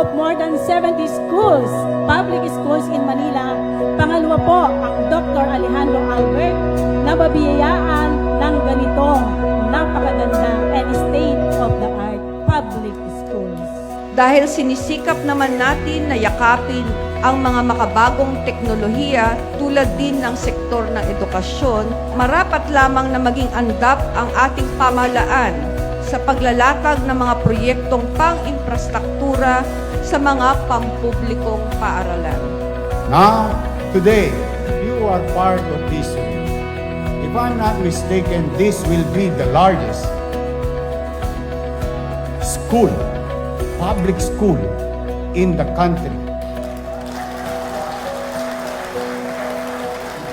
of more than 70 schools, public schools in Manila. Pangalawa po, ang Dr. Alejandro Albert na mabiyayaan ng ganitong napakaganda and state-of-the-art public schools. Dahil sinisikap naman natin na yakapin ang mga makabagong teknolohiya tulad din ng sektor ng edukasyon, marapat lamang na maging andap ang ating pamahalaan sa paglalatag ng mga proyektong pang-infrastruktura sa mga pampublikong paaralan. Now, today, you are part of this. If I'm not mistaken, this will be the largest school, public school in the country.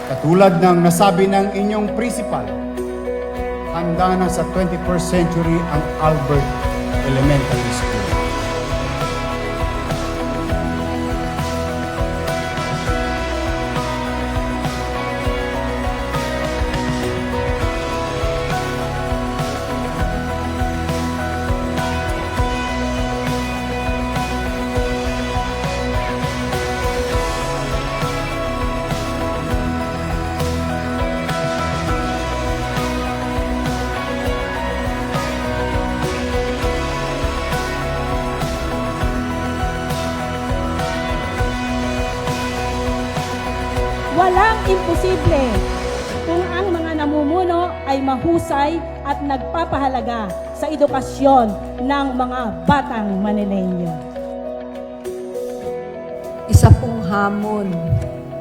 Katulad ng nasabi ng inyong principal, handa na sa 21st century ang Albert Elementary School. Walang imposible kung ang mga namumuno ay mahusay at nagpapahalaga sa edukasyon ng mga batang Manileño. Isa pong hamon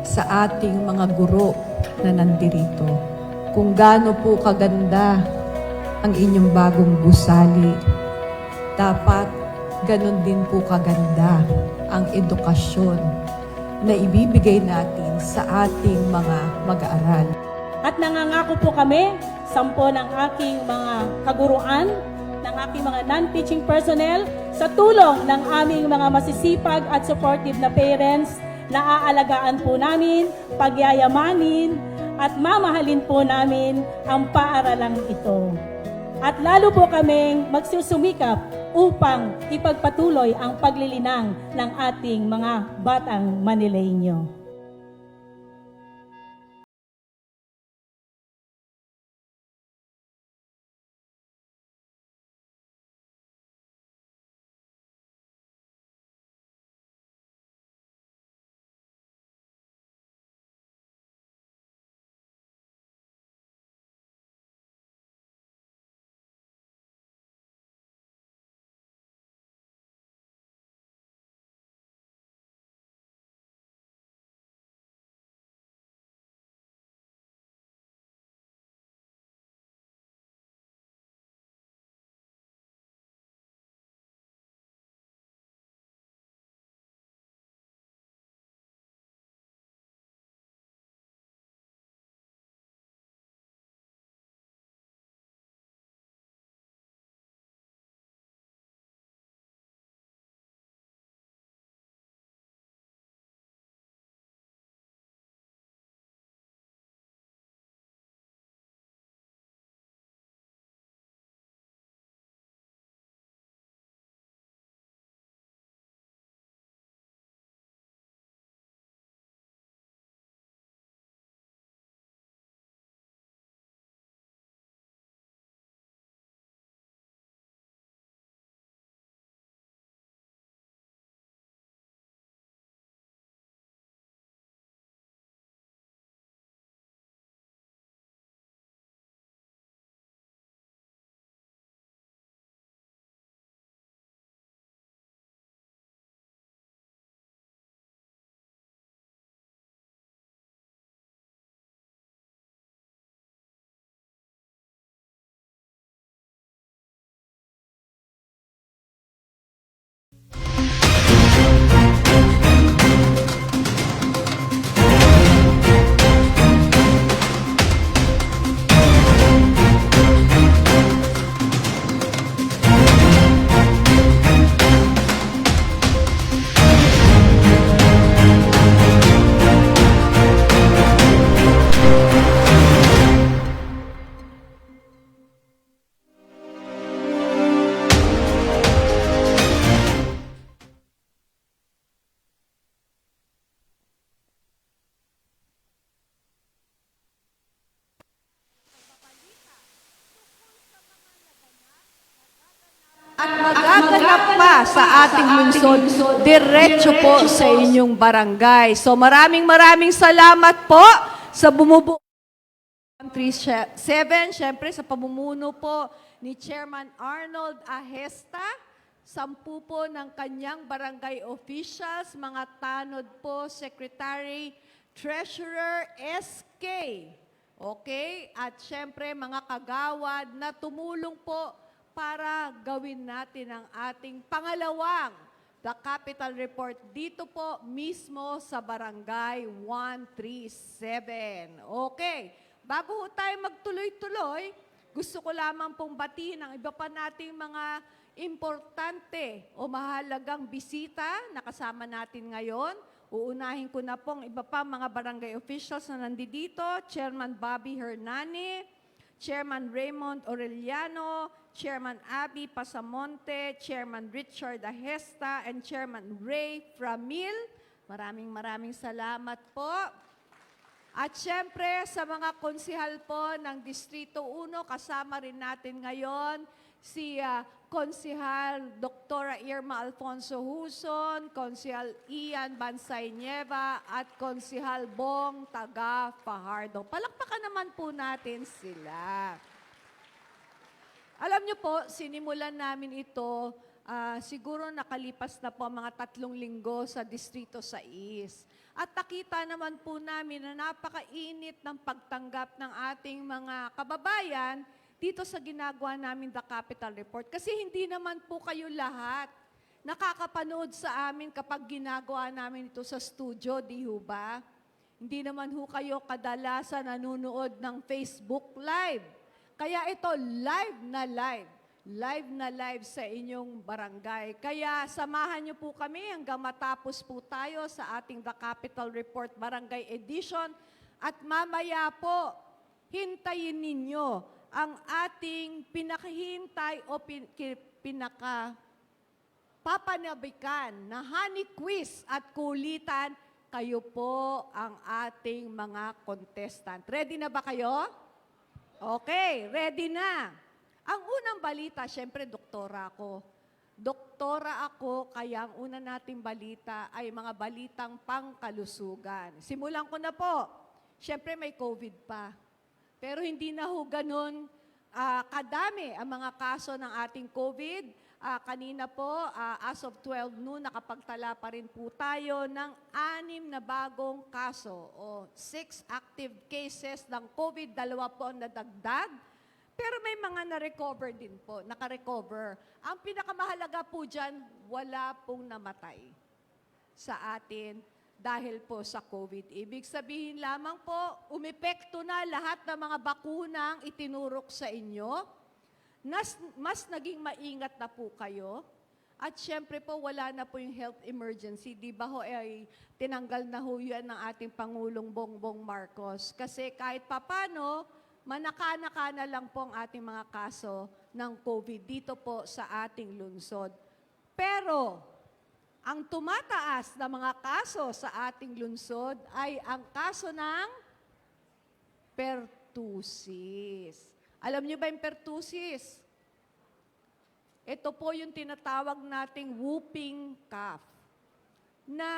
sa ating mga guro na nandirito. Kung gaano po kaganda ang inyong bagong gusali, dapat ganon din po kaganda ang edukasyon na ibibigay natin sa ating mga mag-aaral. At nangangako po kami, 10 ng aking mga kaguruan, ng aking mga non-teaching personnel, sa tulong ng aming mga masisipag at supportive na parents, na aalagaan po namin, pagyayamanin, at mamahalin po namin ang paaralang ito. At lalo po kaming magsusumikap upang ipagpatuloy ang paglilinang ng ating mga batang Manileño. at magaganap pa sa ating lungsod, diretso po sa inyong barangay. So maraming salamat po sa bumubuo 137, syempre sa pamumuno po ni Chairman Arnold Ahesta, 10 po ng kanyang barangay officials, mga tanod po, Secretary, Treasurer, SK, okay? At syempre mga kagawad na tumulong po para gawin natin ang ating pangalawang The Capital Report dito po mismo sa Barangay 137. Okay. Bago ho tayo magtuloy-tuloy, gusto ko lamang pong batiin ang iba pa nating mga importante o mahalagang bisita na kasama natin ngayon. Uunahin ko na pong iba pa mga barangay officials na nandito, Chairman Bobby Hernani, Chairman Raymond Aureliano, Chairman Abby Pasamonte, Chairman Richard Ahesta, and Chairman Ray Framil. Maraming salamat po. At syempre, sa mga konsihal po ng Distrito 1, kasama rin natin ngayon si Konsihal Dr. Irma Alfonso Huson, Konsihal Ian Bansay Nieva, at Konsihal Bong Taga Fajardo. Palakpakan naman po natin sila. Alam niyo po, sinimulan namin ito, siguro nakalipas na po mga 3 linggo sa Distrito 6. At nakita naman po namin na napakainit ng pagtanggap ng ating mga kababayan dito sa ginagawa namin The Capital Report. Kasi hindi naman po kayo lahat nakakapanood sa amin kapag ginagawa namin ito sa studio, di ho ba? Hindi naman ho kayo kadalasan nanonood ng Facebook Live. Kaya ito, live na live sa inyong barangay. Kaya samahan niyo po kami hanggang matapos po tayo sa ating The Capital Report Barangay Edition. At mamaya po, hintayin ninyo ang ating pinakahintay o pinakapapanabikan na honey quiz at kulitan. Kayo po ang ating mga contestant. Ready na ba kayo? Okay, ready na. Ang unang balita, syempre doktora ako. Doktora ako, kaya ang una nating balita ay mga balitang pangkalusugan. Simulan ko na po. Syempre may COVID pa. Pero hindi na ho ganun kadami ang mga kaso ng ating COVID. Kanina po, as of 12 noon, nakapagtala pa rin po tayo ng 6 na bagong kaso o 6 active cases ng COVID, 2 po ang nadagdag. Pero may mga na-recover din po, naka-recover. Ang pinakamahalaga po dyan, wala pong namatay sa atin dahil po sa COVID. Ibig sabihin lamang po, umepekto na lahat ng mga bakunang itinurok sa inyo. Mas naging maingat na po kayo. At syempre po, wala na po yung health emergency. Di ba ho, ay tinanggal na ho yan ng ating Pangulong Bongbong Marcos. Kasi kahit papano, manaka-naka na lang po ang ating mga kaso ng COVID dito po sa ating lungsod. Pero, ang tumataas na mga kaso sa ating lungsod ay ang kaso ng pertussis. Alam niyo ba yung pertussis? Ito po yung tinatawag nating whooping cough na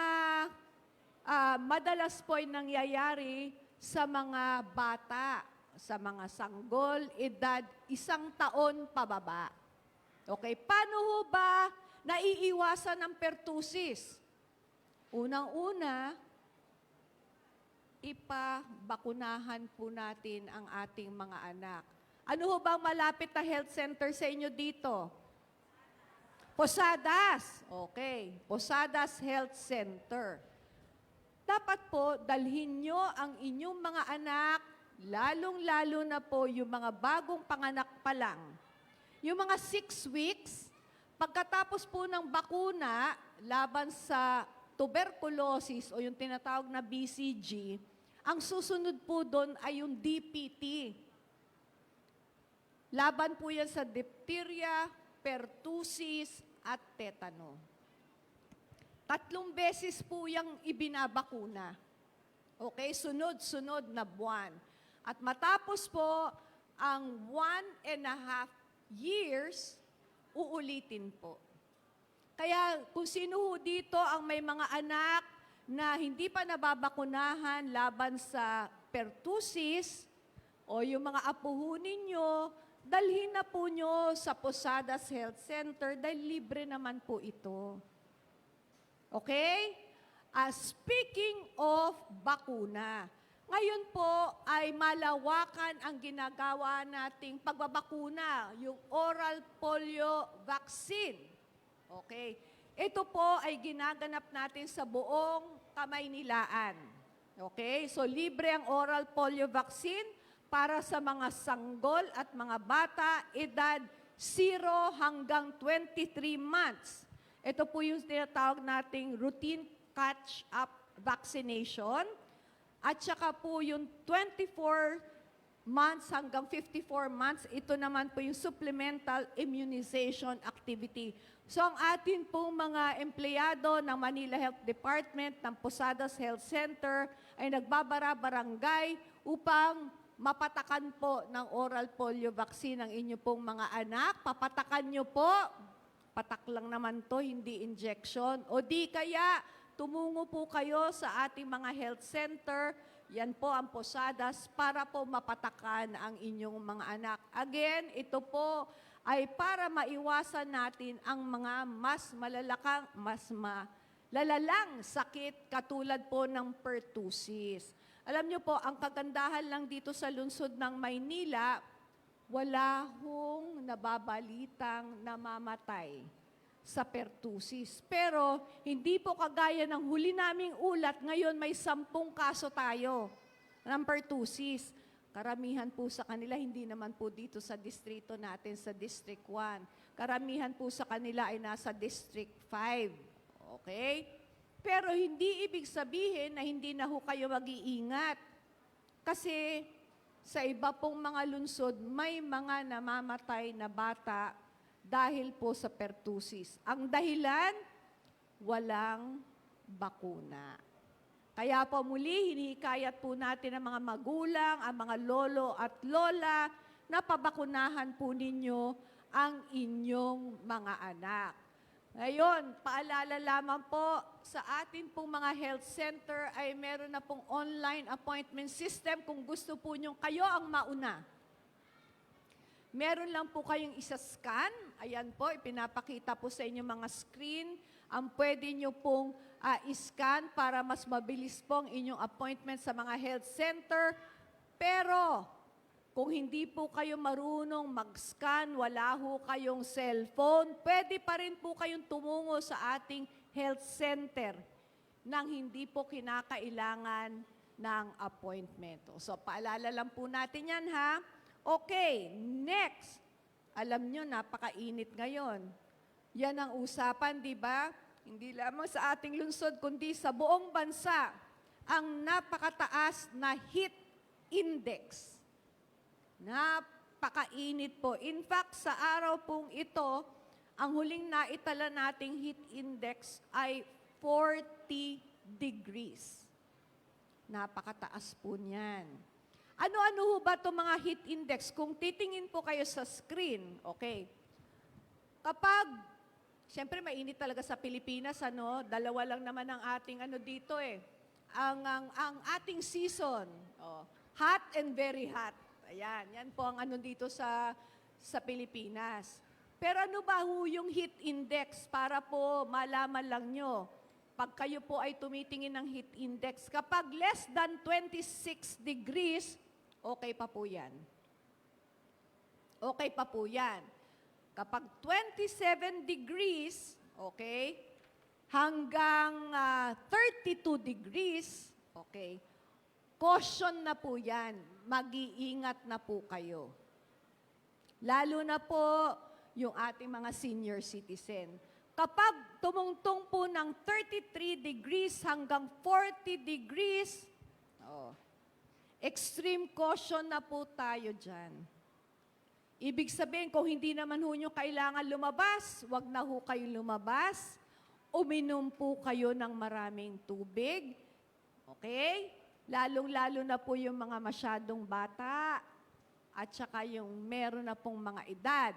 madalas po ay nangyayari sa mga bata, sa mga sanggol, edad 1 taon pababa. Okay, paano ho ba naiiwasan ang pertussis? Unang-una, ipabakunahan po natin ang ating mga anak. Ano ho ba ang malapit na health center sa inyo dito? Posadas. Okay, Posadas Health Center. Dapat po, dalhin nyo ang inyong mga anak, lalong-lalo na po yung mga bagong panganak pa lang. Yung mga 6 weeks, pagkatapos po ng bakuna laban sa tuberculosis o yung tinatawag na BCG, ang susunod po doon ay yung DPT. Laban po yan sa diphtheria, pertussis, at tetano. 3 beses po yung ibinabakuna. Okay, sunod-sunod na buwan. At matapos po ang 1.5 years, uulitin po. Kaya kung sino ho dito ang may mga anak na hindi pa nababakunahan laban sa pertussis o yung mga apo ho ninyo, dalhin na po nyo sa Posadas Health Center dahil libre naman po ito. Okay? Speaking of bakuna, ngayon po ay malawakan ang ginagawa nating pagbabakuna, yung oral polio vaccine. Okay? Ito po ay ginaganap natin sa buong Kamaynilaan. Okay? So libre ang oral polio vaccine para sa mga sanggol at mga bata edad 0 hanggang 23 months. Ito po yung tinatawag nating routine catch-up vaccination. At saka po yung 24 months hanggang 54 months, ito naman po yung supplemental immunization activity. So ang atin pong mga empleyado ng Manila Health Department, ng Posadas Health Center, ay nagbabara-barangay upang mapatakan po ng oral polio vaccine ang inyo pong mga anak. Papatakan nyo po, patak lang naman to, hindi injection. O di kaya, tumungo po kayo sa ating mga health center, yan po ang Posadas, para po mapatakan ang inyong mga anak. Again, ito po ay para maiwasan natin ang mga mas malalalang sakit katulad po ng pertussis. Alam niyo po, ang kagandahan lang dito sa lungsod ng Maynila, wala hong nababalitang namamatay sa pertussis. Pero hindi po kagaya ng huli naming ulat, ngayon may 10 kaso tayo ng pertussis. Karamihan po sa kanila, hindi naman po dito sa distrito natin, sa District 1. Karamihan po sa kanila ay nasa District 5. Okay? Pero hindi ibig sabihin na hindi na ho kayo mag-iingat. Kasi sa iba pong mga lungsod, may mga namamatay na bata dahil po sa pertussis. Ang dahilan, walang bakuna. Kaya po muli, hinihikayat po natin ang mga magulang, ang mga lolo at lola na pabakunahan po ninyo ang inyong mga anak. Ngayon, paalala lamang po, sa atin pong mga health center ay meron na pong online appointment system kung gusto po nyo kayo ang mauna. Meron lang po kayong isa-scan. Ayan po, ipinapakita po sa inyo mga screen. Ang pwede nyo pong i-scan para mas mabilis po ang inyong appointment sa mga health center. Pero, kung hindi po kayo marunong mag-scan, wala ho kayong cellphone, pwede pa rin po kayong tumungo sa ating health center nang hindi po kinakailangan ng appointment. So, paalala lang po natin yan, ha? Okay, next. Alam nyo, napakainit ngayon. Yan ang usapan, di ba? Hindi lamang sa ating lungsod, kundi sa buong bansa, ang napakataas na heat index. Napakainit po. In fact, sa araw pong ito, ang huling naitala nating heat index ay 40 degrees. Napakataas po niyan. Ano-ano ho ba itong mga heat index? Kung titingin po kayo sa screen, okay. Kapag, siyempre mainit talaga sa Pilipinas, dalawa lang naman ang ating dito eh. Ang ating season, hot and very hot. Ayan, yan po ang dito sa Pilipinas. Pero ano ba ho yung heat index para po malaman lang nyo? Pag kayo po ay tumitingin ng heat index, kapag less than 26 degrees, okay pa po yan. Okay pa po yan. Kapag 27 degrees, okay, hanggang 32 degrees, okay, caution na po yan. Mag-iingat na po kayo. Lalo na po yung ating mga senior citizen. Kapag tumungtong po ng 33 degrees hanggang 40 degrees, extreme caution na po tayo dyan. Ibig sabihin, kung hindi naman ho nyo kailangan lumabas, wag na ho kayo lumabas. Uminom po kayo ng maraming tubig. Okay? Lalong-lalo na po yung mga masyadong bata at saka yung meron na pong mga edad.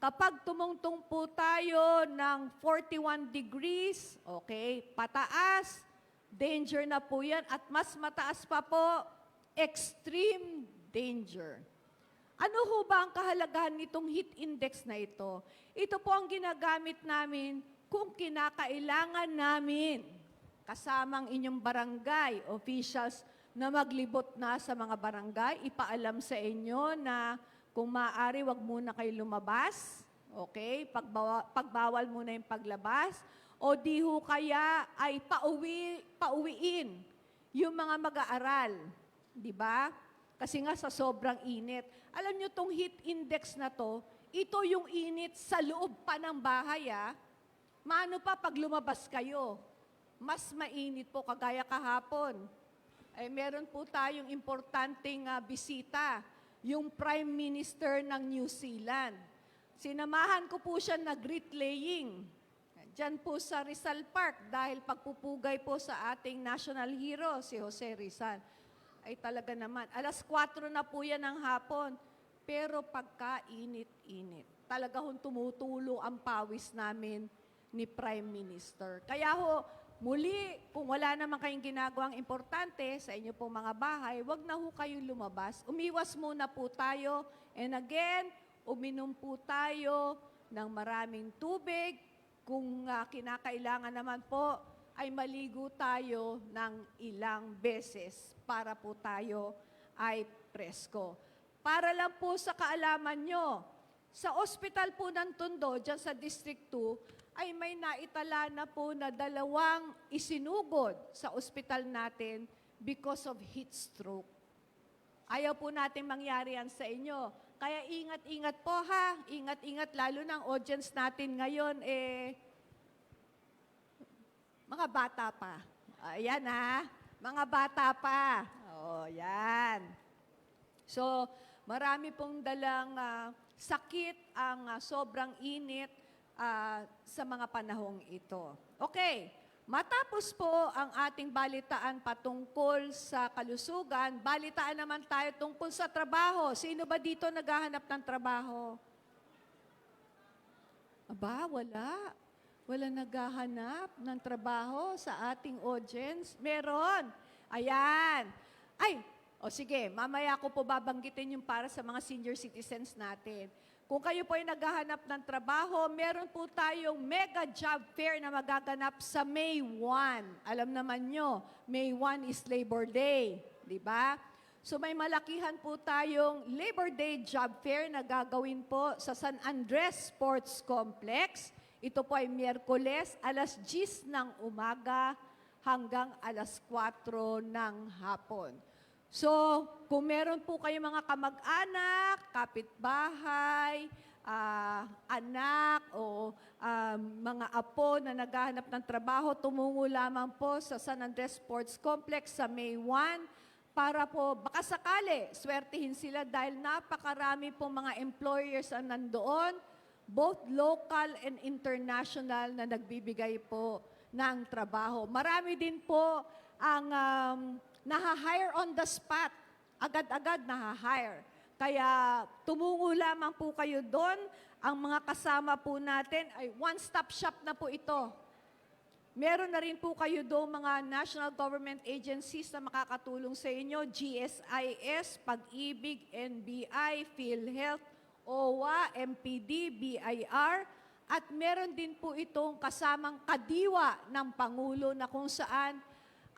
Kapag tumungtong po tayo ng 41 degrees, okay, pataas, danger na po yan. At mas mataas pa po, extreme danger. Ano ho ba ang kahalagahan nitong heat index na ito? Ito po ang ginagamit namin kung kinakailangan namin kasamang inyong barangay officials na maglibot na sa mga barangay, ipaalam sa inyo na kung maaari, wag muna kayo lumabas, okay? Pagbawal muna yung paglabas, o di ho kaya ay pauwiin yung mga mag-aaral, di ba? Kasi nga sa sobrang init. Alam nyo tong heat index na to, ito yung init sa loob pa ng bahay, ah. Maano pa pag lumabas kayo? Mas mainit po kagaya kahapon. Ay meron po tayong importanteng bisita, yung Prime Minister ng New Zealand. Sinamahan ko po siya na great laying. Diyan po sa Rizal Park dahil pagpupugay po sa ating national hero, si Jose Rizal. Ay talaga naman, 4:00 na po yan ng hapon, pero pagkainit-init. Talaga hong tumutulo ang pawis namin ni Prime Minister. Kaya ho, muli, kung wala naman kayong ginagawang importante sa inyo pong mga bahay, wag na ho kayong lumabas. Umiwas muna po tayo. And again, uminom po tayo ng maraming tubig. Kung kinakailangan naman po, ay maligo tayo ng ilang beses para po tayo ay presko. Para lang po sa kaalaman nyo, sa ospital po ng Tondo, dyan sa District 2, ay may naitala na po na 2 isinugod sa ospital natin because of heat stroke. Ayaw po natin mangyari yan sa inyo. Kaya ingat-ingat po ha, ingat-ingat lalo ng audience natin ngayon, mga bata pa. Ayan ha, mga bata pa. O, yan. So, marami pong dalang sakit ang sobrang init sa mga panahong ito. Okay, matapos po ang ating balitaan patungkol sa kalusugan, balitaan naman tayo tungkol sa trabaho. Sino ba dito naghahanap ng trabaho? Aba, wala. Wala naghahanap ng trabaho sa ating audience? Meron. Ayan. Ay, sige, mamaya ko po babanggitin yung para sa mga senior citizens natin. Kung kayo po ay naghahanap ng trabaho, meron po tayong mega job fair na magaganap sa May 1. Alam naman nyo, May 1 is Labor Day. Di ba? So may malakihan po tayong Labor Day job fair na gagawin po sa San Andres Sports Complex. Ito po ay Miyerkules, 10:00 ng umaga hanggang 4:00 ng hapon. So, kung meron po kayo mga kamag-anak, kapitbahay, anak o mga apo na naghahanap ng trabaho, tumungo lamang po sa San Andres Sports Complex sa May 1 para po baka sakali, swertihin sila dahil napakarami po mga employers ang nandoon, both local and international na nagbibigay po ng trabaho. Marami din po ang naha-hire on the spot. Agad-agad naha-hire. Kaya tumungo lamang po kayo doon. Ang mga kasama po natin ay one-stop shop na po ito. Meron na rin po kayo doon mga national government agencies na makakatulong sa inyo. GSIS, Pag-ibig, NBI, PhilHealth, OWA, MPD, BIR, at meron din po itong kasamang kadiwa ng Pangulo na kung saan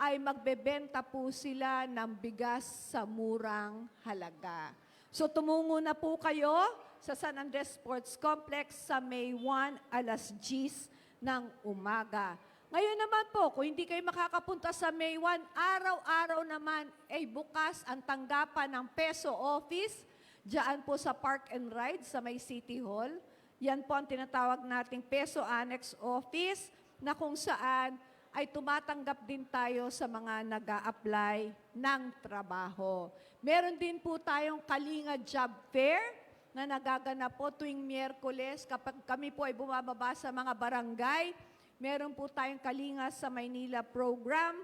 ay magbebenta po sila ng bigas sa murang halaga. So tumungo na po kayo sa San Andres Sports Complex sa May 1, 10:00 ng umaga. Ngayon naman po, kung hindi kayo makakapunta sa May 1, araw-araw naman ay bukas ang tanggapan ng Peso Office. Diyan po sa Park and Ride sa may City Hall. Yan po ang tinatawag nating Peso Annex Office na kung saan ay tumatanggap din tayo sa mga nag-a-apply ng trabaho. Meron din po tayong Kalinga Job Fair na nagaganap po tuwing Miyerkules kapag kami po ay bumababa sa mga barangay. Meron po tayong Kalinga sa Maynila program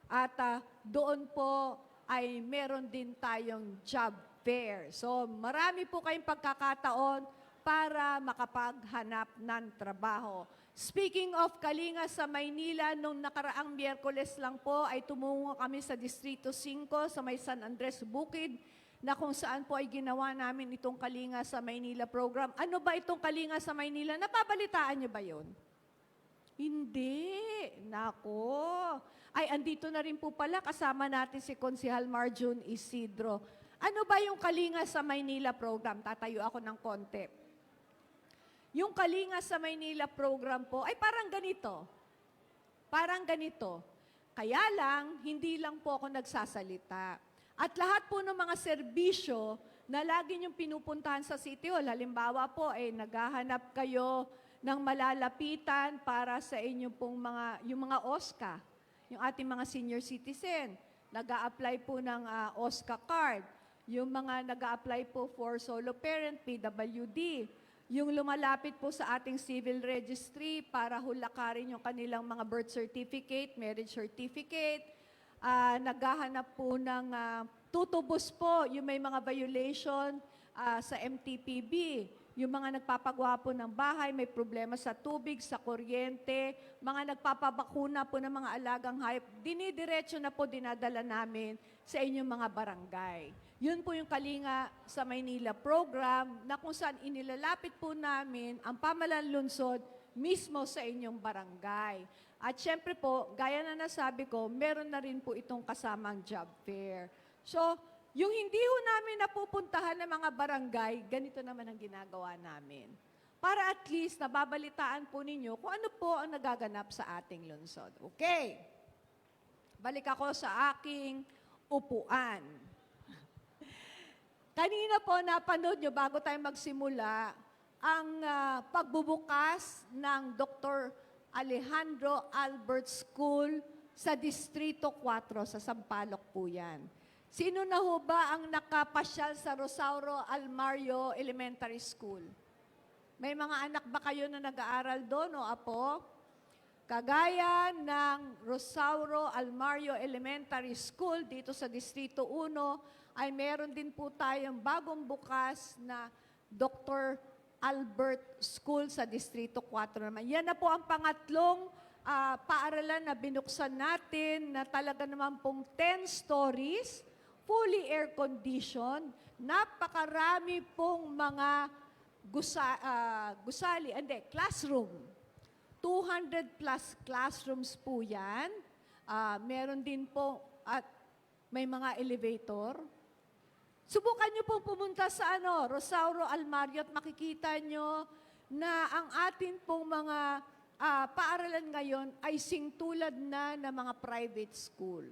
at doon po ay meron din tayong job fair. So marami po kayong pagkakataon para makapaghanap ng trabaho. Speaking of Kalinga sa Maynila, nung nakaraang Miyerkules lang po ay tumungo kami sa Distrito 5 sa may San Andres Bukid na kung saan po ay ginawa namin itong Kalinga sa Maynila program. Ano ba itong Kalinga sa Maynila? Napabalitaan niyo ba yun? Hindi. Nako. Ay, andito na rin po pala kasama natin si Konsehal Marjun Isidro. Ano ba yung Kalinga sa Maynila program? Tatayo ako ng konti. Yung Kalinga sa Maynila program po ay parang ganito. Parang ganito. Kaya lang, hindi lang po ako nagsasalita. At lahat po ng mga serbisyo na lagi niyong pinupuntahan sa City Hall, halimbawa po, naghahanap kayo ng malalapitan para sa inyong pong yung mga OSCA, yung ating mga senior citizen, nag-a-apply po ng OSCA card, yung mga nag-a-apply po for solo parent, PWD, yung lumalapit po sa ating civil registry para hulakarin yung kanilang mga birth certificate, marriage certificate, naghahanap po ng tutubos po yung may mga violation sa MTPB, yung mga nagpapagwapo ng bahay, may problema sa tubig, sa kuryente, mga nagpapabakuna po ng mga alagang hayop, dinidiretso na po dinadala namin sa inyong mga barangay. Yun po yung Kalinga sa Maynila program na kung saan inilalapit po namin ang pamahalaan lungsod mismo sa inyong barangay. At syempre po, gaya na nasabi ko, meron na rin po itong kasamang job fair. So, yung hindi ho namin napupuntahan ng mga barangay, ganito naman ang ginagawa namin. Para at least nababalitaan po ninyo kung ano po ang nagaganap sa ating lungsod. Okay. Balik ako sa aking upuan. Kanina po napanood nyo bago tayo magsimula ang pagbubukas ng Dr. Alejandro Albert School sa Distrito 4 sa Sampaloc po yan. Sino na ho ba ang nakapasyal sa Rosauro Almario Elementary School? May mga anak ba kayo na nag-aaral doon o apo? Kagaya ng Rosauro Almario Elementary School dito sa Distrito 1, ay meron din po tayong bagong bukas na Dr. Albert School sa Distrito 4 naman. Yan na po ang pangatlong paaralan na binuksan natin na talaga naman pong 10 stories, fully air-conditioned, napakarami pong mga classroom. 200 plus classrooms po yan. Meron din po at may mga elevator. Subukan nyo pong pumunta sa Rosauro Almario at makikita nyo na ang atin pong mga paaralan ngayon ay singtulad na ng mga private school.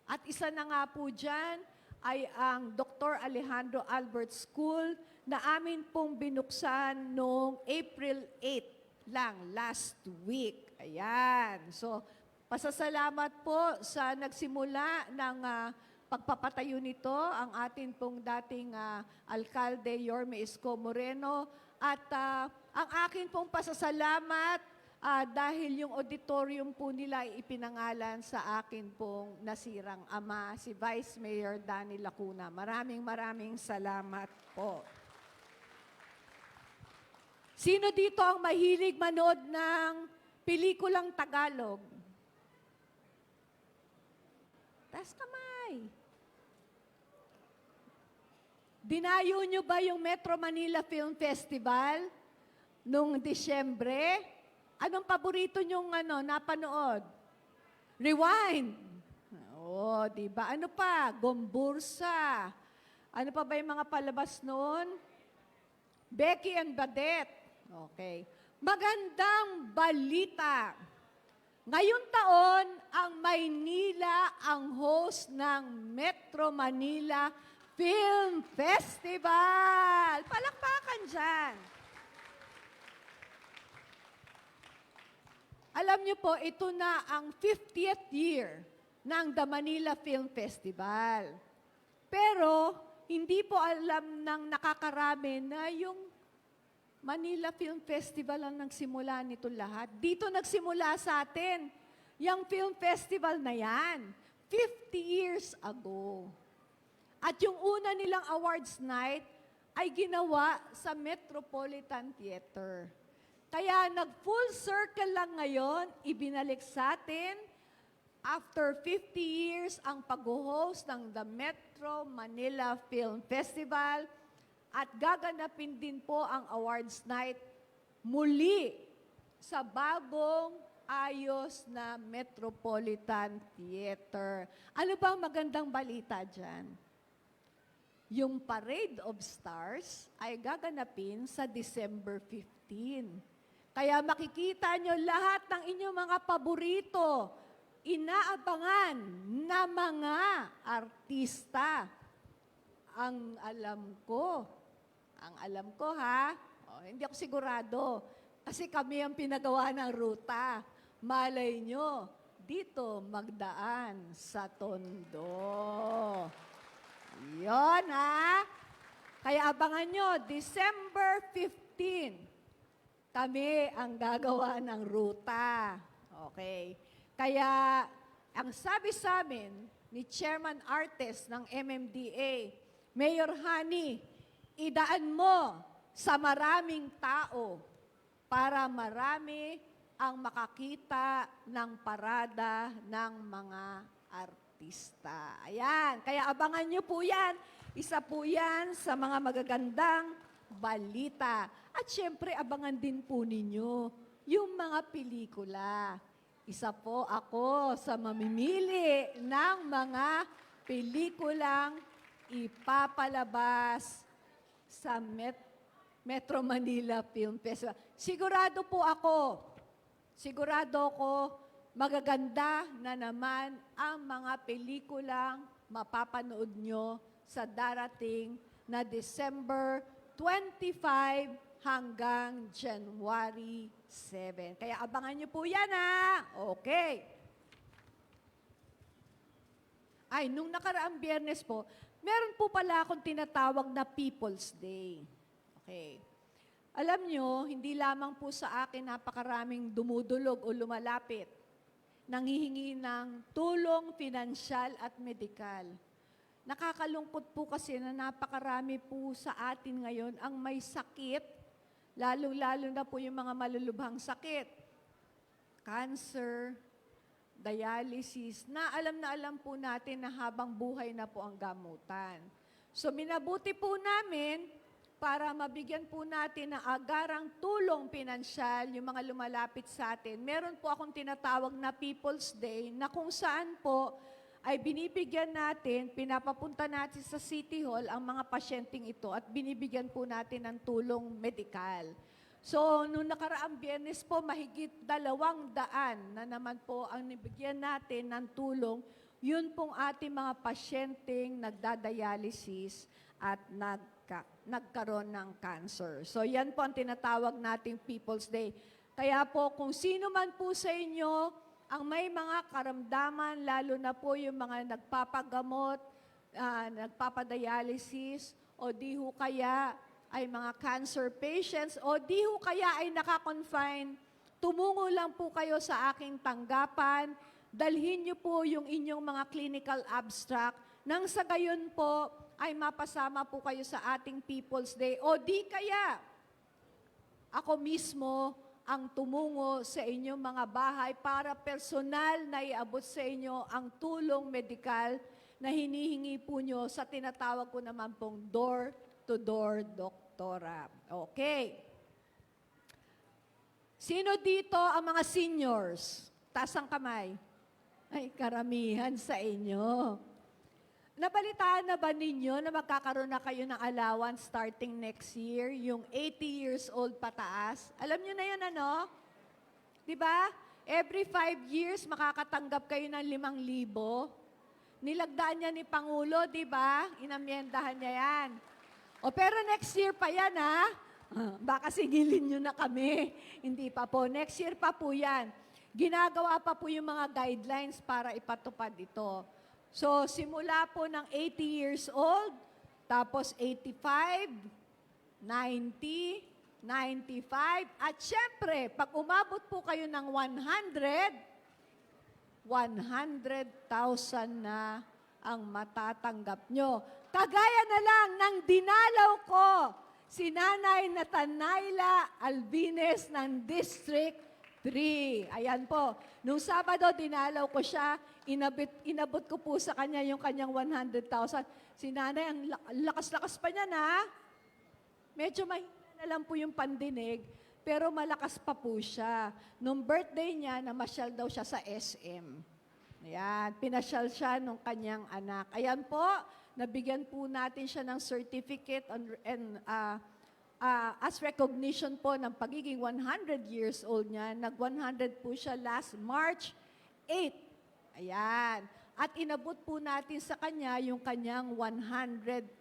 At isa na nga po dyan ay ang Dr. Alejandro Albert School na amin pong binuksan noong April 8 lang, last week. Ayan. So, pasasalamat po sa nagsimula ng pagpapatayo nito, ang atin pong dating Alkalde Yorme Isko Moreno. At ang akin pong pasasalamat dahil yung auditorium po nila ay ipinangalan sa akin pong nasirang ama, si Vice Mayor Danny Lacuna. Maraming salamat po. Sino dito ang mahilig manood ng pelikulang Tagalog? Taas kamay. Dinayo nyo ba yung Metro Manila Film Festival noong Disyembre? Anong paborito nyong napanood? Rewind. Oo, di ba? Ano pa? Gombursa. Ano pa ba yung mga palabas noon? Becky and Badette. Okay. Magandang balita. Ngayong taon, ang Maynila ang host ng Metro Manila Film Festival. Palakpakan dyan. Alam niyo po, ito na ang 50th year ng The Manila Film Festival. Pero, hindi po alam ng nakakarami na yung Manila Film Festival ang nagsimula nito lahat. Dito nagsimula sa atin, yung film festival na yan, 50 years ago. At yung una nilang awards night ay ginawa sa Metropolitan Theater. Kaya nag-full circle lang ngayon, ibinalik sa atin, after 50 years, ang pag-host ng The Metro Manila Film Festival at gaganapin din po ang awards night muli sa bagong ayos na Metropolitan Theater. Ano bang magandang balita dyan? Yung Parade of Stars ay gaganapin sa December 15. Kaya makikita nyo lahat ng inyong mga paborito, inaabangan na mga artista. Ang alam ko ha, hindi ako sigurado, kasi kami ang pinagawa ng ruta. Malay nyo, dito magdaan sa Tondo. Yon ha. Kaya abangan nyo, December 15, kami ang gagawa ng ruta. Okay. Kaya, ang sabi sa amin ni Chairman Artes ng MMDA, Mayor Hani, idaan mo sa maraming tao para marami ang makakita ng parada ng mga artista. Ayan, kaya abangan nyo po yan. Isa po yan sa mga magagandang balita. At syempre, abangan din po ninyo yung mga pelikula. Isa po ako sa mamimili ng mga pelikulang ipapalabas sa Metro Manila Film Festival. Sigurado ako, magaganda na naman ang mga pelikulang mapapanood nyo sa darating na December 25 hanggang January 7. Kaya abangan nyo po yan ha. Okay. Ay, nung nakaraang Biyernes po, meron po pala akong tinatawag na People's Day. Okay. Alam nyo, hindi lamang po sa akin napakaraming dumudulog o lumalapit, nanghihingi ng tulong pinansyal at medikal. Nakakalungkot po kasi na napakarami po sa atin ngayon ang may sakit, lalo-lalo na po yung mga malulubhang sakit. Cancer, dialysis, na alam po natin na habang buhay na po ang gamutan. So minabuti po namin para mabigyan po natin ng agarang tulong pinansyal yung mga lumalapit sa atin. Meron po akong tinatawag na People's Day na kung saan po ay binibigyan natin, pinapapunta natin sa City Hall ang mga pasyenteng ito at binibigyan po natin ng tulong medikal. So, noong nakaraang Biyernes po, mahigit 200 na naman po ang nibigyan natin ng tulong. Yun pong ating mga pasyenteng nagdadialysis at nagkaroon ng cancer. So, yan po ang tinatawag nating People's Day. Kaya po, kung sino man po sa inyo ang may mga karamdaman, lalo na po yung mga nagpapagamot, nagpapadialysis, o di ho kaya ay mga cancer patients, o di ho kaya ay nakakonfine, tumungo lang po kayo sa aking tanggapan, dalhin niyo po yung inyong mga clinical abstract, nang sa gayon po ay mapasama po kayo sa ating People's Day, o di kaya ako mismo ang tumungo sa inyong mga bahay para personal na iabot sa inyo ang tulong medikal na hinihingi po nyo sa tinatawag ko naman pong door-to-door doktora. Okay. Sino dito ang mga seniors? Taas ang kamay. Ay, karamihan sa inyo. Nabalitaan na ba ninyo na magkakaroon na kayo ng allowance starting next year, yung 80 years old pataas? Alam nyo na yun, ano? Diba? Every 5 years, makakatanggap kayo ng 5,000. Nilagdaan niya ni Pangulo, diba? Inamyendahan niya yan. O pero next year pa yan, ha? Baka sigilin nyo na kami. Hindi pa po. Next year pa po yan. Ginagawa pa po yung mga guidelines para ipatupad ito. So, simula po ng 80 years old, tapos 85, 90, 95, at syempre, pag umabot po kayo ng 100,000 na ang matatanggap nyo. Kagaya na lang ng dinalaw ko ko, si Nanay Natanayla Albines ng District 3. Ayan po. Nung Sabado, dinalaw ko siya. Inabot ko po sa kanya yung kanyang 100,000. Si Nanay, ang lakas-lakas pa niya na. Medyo mahina na lang po yung pandinig, pero malakas pa po siya. Nung birthday niya, namasyal daw siya sa SM. Ayan, pinasyal siya nung kanyang anak. Ayan po, nabigyan po natin siya ng certificate as recognition po ng pagiging 100 years old niya. Nag-100 po siya last March 8. Ayan. At inabot po natin sa kanya yung kanyang 100,000.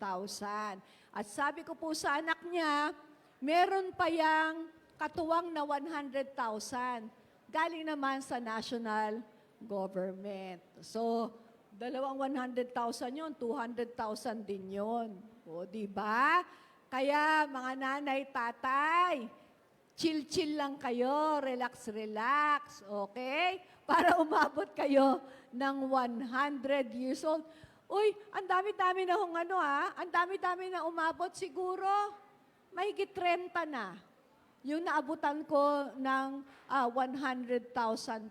At sabi ko po sa anak niya, meron pa yang katuwang na 100,000. Galing naman sa national government. So, dalawang 100,000 yun, 200,000 din yun. O, di ba? Kaya, mga nanay, tatay, chill-chill lang kayo, relax-relax, okay? Para umabot kayo ng 100 years old. Uy, ang dami-dami na hong ang dami-dami na umabot siguro, mahigit 30 na. Yung naabutan ko ng 100,000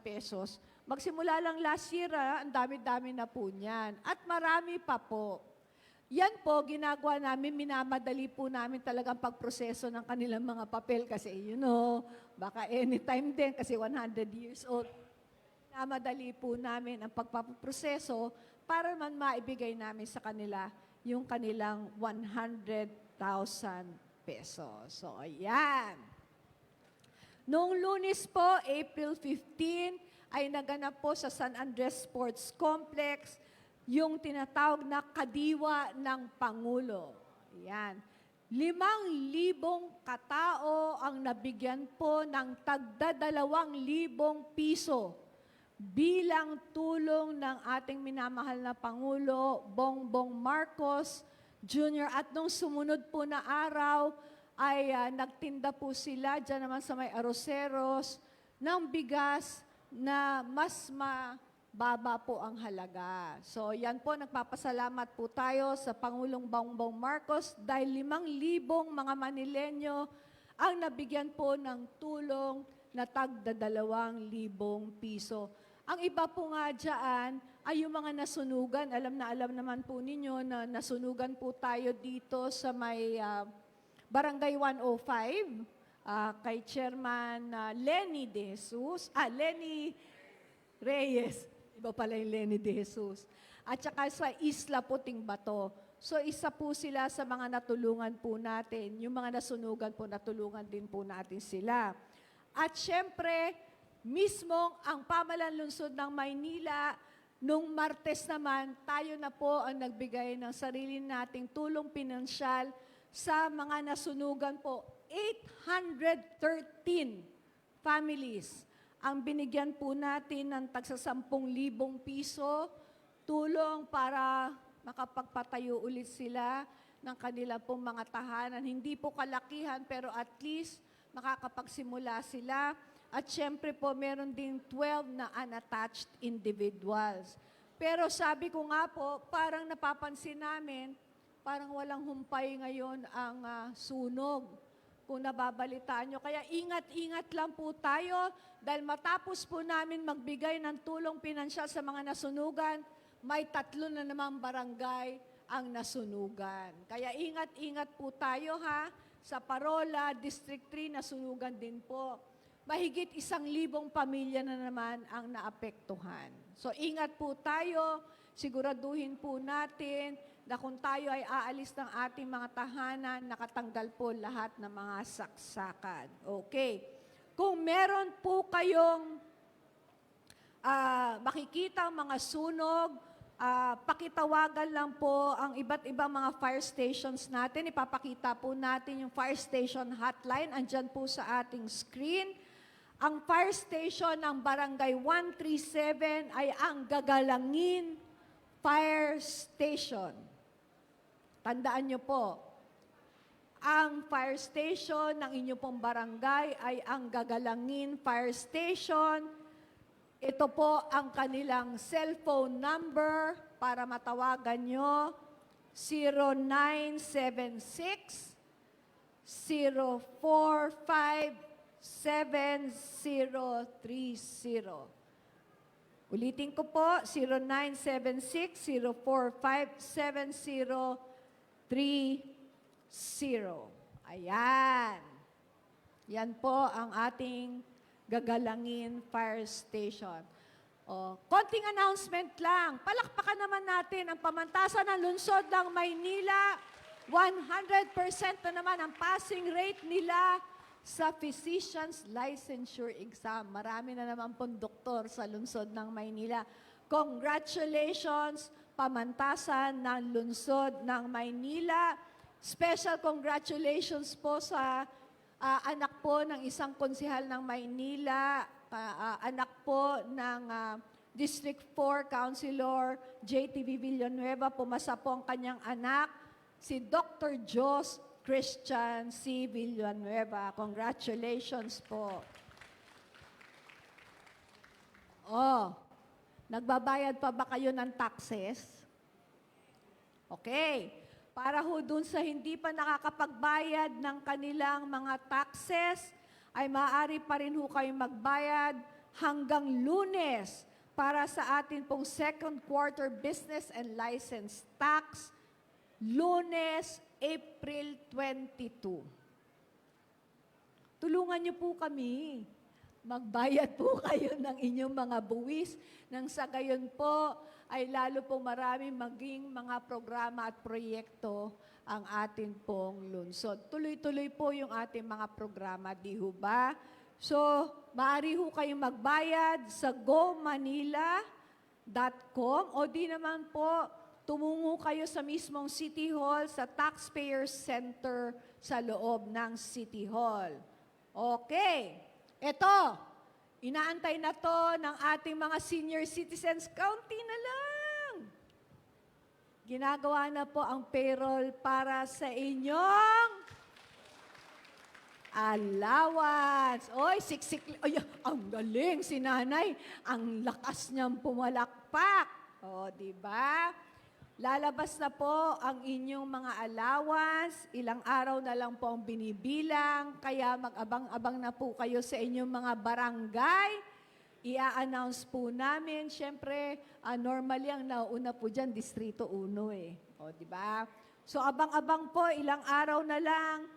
pesos. Magsimula lang last year, ang dami-dami na po niyan. At marami pa po. Yan po, ginagawa namin, minamadali po namin talagang pagproseso ng kanilang mga papel kasi, baka anytime din kasi 100 years old. Minamadali po namin ang pagpaproseso para man maibigay namin sa kanila yung kanilang 100,000 pesos. So, ayan. Noong Lunes po, April 15, ay naganap po sa San Andres Sports Complex yung tinatawag na Kadiwa ng Pangulo. Yan. 5,000 katao ang nabigyan po ng tagda 2,000 piso bilang tulong ng ating minamahal na Pangulo, Bongbong Marcos Jr. At nung sumunod po na araw, ay nagtinda po sila dyan naman sa may Aroseros ng bigas na mas mababa po ang halaga. So yan po, nagpapasalamat po tayo sa Pangulong Bongbong Marcos dahil 5,000 mga Manilenyo ang nabigyan po ng tulong na tagda 2,000 piso. Ang iba po nga dyan ay yung mga nasunugan. Alam naman po ninyo na nasunugan po tayo dito sa may Barangay 105, kay Chairman Lenny De Jesus, Lenny Reyes, iba pala yung Lenny De Jesus, at saka sa Isla Puting Bato. So isa po sila sa mga natulungan po natin, yung mga nasunugan po, natulungan din po natin sila. At syempre, mismong ang Pamahalaan Lungsod ng Maynila, nung Martes naman, tayo na po ang nagbigay ng sarili nating tulong pinansyal sa mga nasunugan po. 813 families ang binigyan po natin ng tagsa 10,000 piso tulong para makapagpatayo ulit sila ng kanila pong mga tahanan. Hindi po kalakihan pero at least makakapagsimula sila. At syempre po meron din 12 na unattached individuals. Pero sabi ko nga po, parang napapansin namin, parang walang humpay ngayon ang sunog kung nababalitaan nyo. Kaya ingat-ingat lang po tayo dahil matapos po namin magbigay ng tulong pinansyal sa mga nasunugan, may 3 na namang barangay ang nasunugan. Kaya ingat-ingat po tayo sa Parola, District 3, nasunugan din po. Mahigit 1,000 pamilya na naman ang naapektuhan. So ingat po tayo, siguraduhin po natin na kung tayo ay aalis ng ating mga tahanan, nakatanggal po lahat ng mga saksakan. Okay. Kung meron po kayong makikita mga sunog, pakitawagan lang po ang iba't ibang mga fire stations natin. Ipapakita po natin yung fire station hotline. Andyan po sa ating screen. Ang fire station ng Barangay 137 ay ang Gagalangin Fire Station. Tandaan nyo po, ang fire station ng inyo pong barangay ay ang Gagalangin Fire Station. Ito po ang kanilang cellphone number para matawagan nyo 0976 045 7030. Ulitin ko po, 0976-045-7030. Ayan. Yan po ang ating gagalangin fire station. O, konting announcement lang. Palakpakan naman natin ang pamantasan ng lungsod ng Maynila. 100% na naman ang passing rate nila sa physician's licensure exam. Marami na naman pong doktor sa lungsod ng Maynila. Congratulations, pamantasan ng lungsod ng Maynila. Special congratulations po sa anak po ng isang konsehal ng Maynila, anak po ng District 4 Councilor JTV Villanueva. Pumasa po ang kanyang anak, si Dr. Jos Christian C. Villanueva. Congratulations po. Oh, nagbabayad pa ba kayo ng taxes? Okay. Para ho dun sa hindi pa nakakapagbayad ng kanilang mga taxes, ay maaari pa rin ho kayong magbayad hanggang Lunes para sa atin pong second quarter business and license tax, Lunes, April 22. Tulungan niyo po kami. Magbayad po kayo ng inyong mga buwis nang sa gayon po ay lalo pong marami maging mga programa at proyekto ang atin pong lungsod. Tuloy-tuloy po yung ating mga programa, di ho ba? So, maaari ho kayong magbayad sa gomanila.com o di naman po tumungo kayo sa mismong City Hall, sa Taxpayer Center sa loob ng City Hall. Okay. Ito, inaantay na to ng ating mga senior citizens. Kaunti na lang. Ginagawa na po ang payroll para sa inyong allowance. Oy, siksik. Ay, ang galing si nanay. Ang lakas niyang pumalakpak. O, di ba? Lalabas na po ang inyong mga allowance, ilang araw na lang po ang binibilang, kaya mag-abang-abang na po kayo sa inyong mga barangay. Ia-announce po namin, syempre, normally ang nauna po dyan, Distrito 1 eh. O, di ba? So, abang-abang po, ilang araw na lang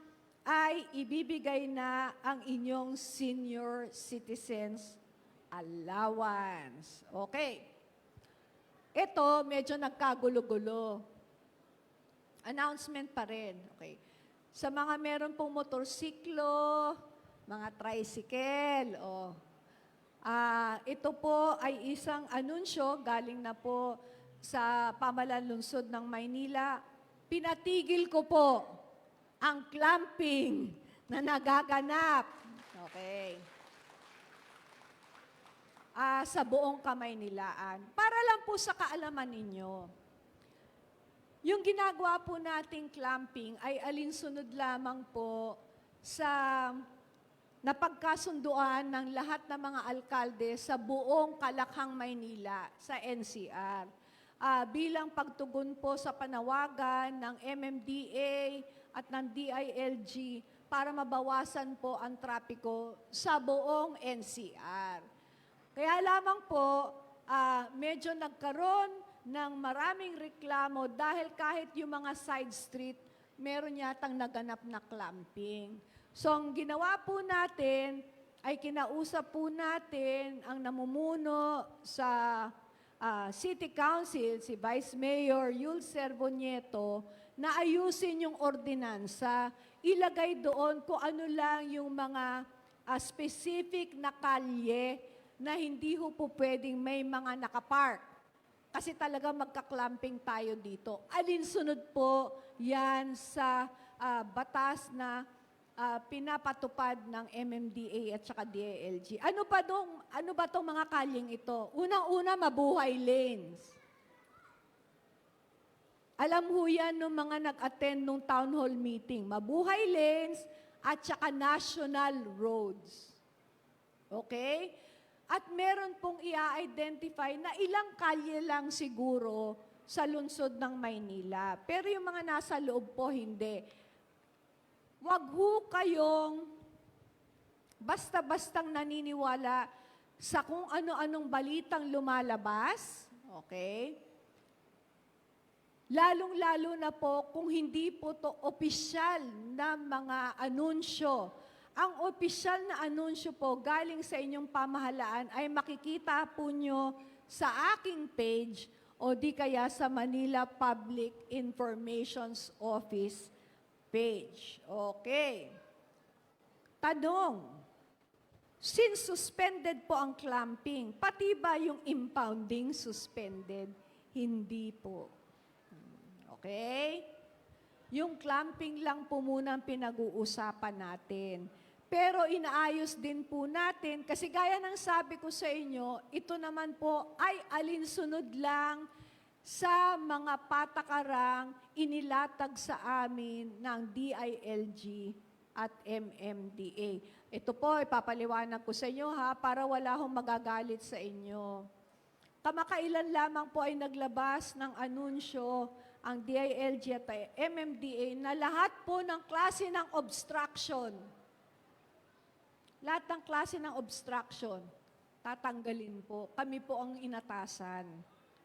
ay ibibigay na ang inyong senior citizens allowance. Okay. Ito, medyo nagkagulo-gulo. Announcement pa rin. Okay. Sa mga meron pong motorsiklo, mga tricycle, ito po ay isang anunsyo galing na po sa Pamahalaan Lungsod ng Maynila. Pinatigil ko po ang clamping na nagaganap. Okay. Sa buong Kamaynilaan. Para lang po sa kaalaman ninyo, yung ginagawa po nating clamping ay alinsunod lamang po sa napagkasunduan ng lahat ng mga alkalde sa buong Kalakhang, Maynila, sa NCR. Bilang pagtugon po sa panawagan ng MMDA at ng DILG para mabawasan po ang trapiko sa buong NCR. Kaya lamang po, medyo nagkaroon ng maraming reklamo dahil kahit yung mga side street, meron yatang naganap na clamping. So, ang ginawa po natin ay kinausap po natin ang namumuno sa City Council, si Vice Mayor Yul Servonieto, na ayusin yung ordinansa, ilagay doon kung ano lang yung mga specific na kalye na hindi ho po pwedeng may mga nakapark. Kasi talaga magka-clamping tayo dito. Alinsunod po yan sa batas na pinapatupad ng MMDA at saka DILG. Ano ba tong mga kalyeng ito? Unang-una, mabuhay lanes. Alam ho yan nung mga nag-attend nung town hall meeting. Mabuhay lanes at saka national roads. Okay? At meron pong i-identify na ilang kalye lang siguro sa lungsod ng Maynila. Pero yung mga nasa loob po, hindi. Wag ho kayong basta-bastang naniniwala sa kung ano-anong balitang lumalabas. Okay? Lalong-lalo na po kung hindi po to opisyal na mga anunsyo. Ang opisyal na anunsyo po galing sa inyong pamahalaan ay makikita po nyo sa aking page o di kaya sa Manila Public Information's Office page. Okay. Tanong, since suspended po ang clamping, pati ba yung impounding suspended? Hindi po. Okay? Yung clamping lang po muna ang pinag-uusapan natin. Pero inaayos din po natin, kasi gaya ng sabi ko sa inyo, ito naman po ay alinsunod lang sa mga patakarang inilatag sa amin ng DILG at MMDA. Ito po, ipapaliwanag ko sa inyo ha, para wala hong magagalit sa inyo. Kamakailan lamang po ay naglabas ng anunsyo ang DILG at MMDA na lahat po ng klase ng obstruction, lahat ng klase ng obstruction, tatanggalin po. Kami po ang inatasan.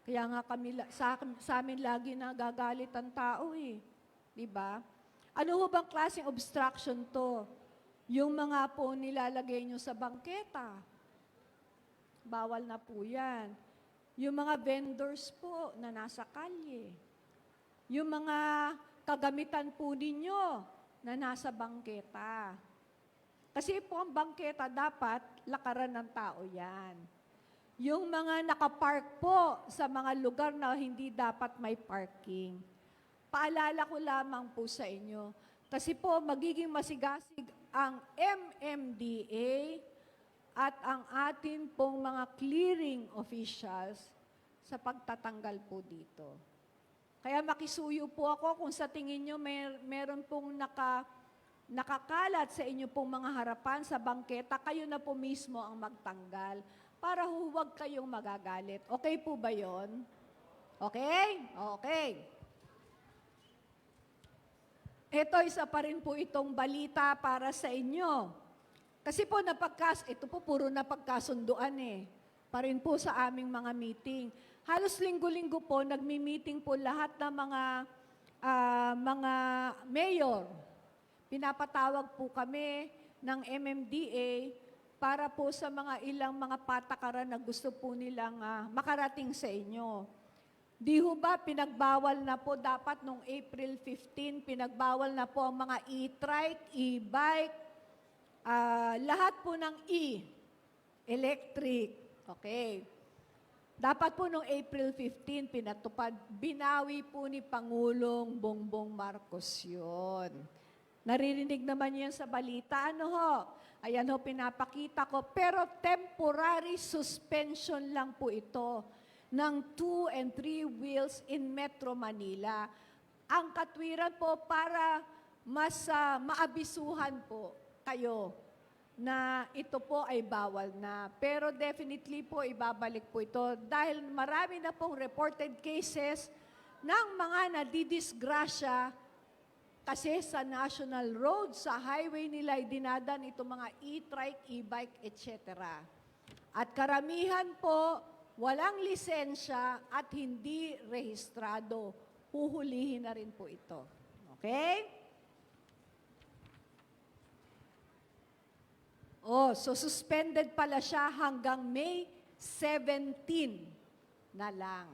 Kaya nga kami, sa amin lagi nagagalit ang tao eh. Diba? Ano ho bang klaseng obstruction to? Yung mga po nilalagay nyo sa bangketa. Bawal na po yan. Yung mga vendors po na nasa kalye. Yung mga kagamitan po ninyo na nasa bangketa. Kasi po ang bangketa dapat lakaran ng tao yan. Yung mga nakapark po sa mga lugar na hindi dapat may parking. Paalala ko lamang po sa inyo. Kasi po magiging masigasig ang MMDA at ang atin pong mga clearing officials sa pagtatanggal po dito. Kaya makisuyo po ako kung sa tingin nyo meron pong nakakalat sa inyo pong mga harapan sa bangketa, kayo na po mismo ang magtanggal para huwag kayong magagalit. Okay po ba yon? Okay? Okay. Ito, isa pa rin po itong balita para sa inyo. Kasi po ito po puro napagkasunduan eh. Pa rin po sa aming mga meeting. Halos linggo-linggo po, nagmi-meeting po lahat ng mga mayor. Pinapatawag po kami ng MMDA para po sa mga ilang mga patakaran na gusto po nilang makarating sa inyo. Di ho ba pinagbawal na po dapat nung April 15, pinagbawal na po ang mga e-trike, e-bike, lahat po ng electric. Okay. Dapat po nung April 15, pinatupad, binawi po ni Pangulong Bongbong Marcos yun. Naririnig naman yan sa balita. Ano ho? Ayan ho, pinapakita ko. Pero temporary suspension lang po ito ng 2 and 3 wheels in Metro Manila. Ang katwiran po para mas maabisuhan po kayo na ito po ay bawal na. Pero definitely po ibabalik po ito dahil marami na pong reported cases ng mga nadidisgrasya kasi sa national road, sa highway nila, dinadan itong mga e-trike, e-bike, etc. At karamihan po, walang lisensya at hindi rehistrado. Huhulihin na rin po ito. Okay? So suspended pala siya hanggang May 17 na lang.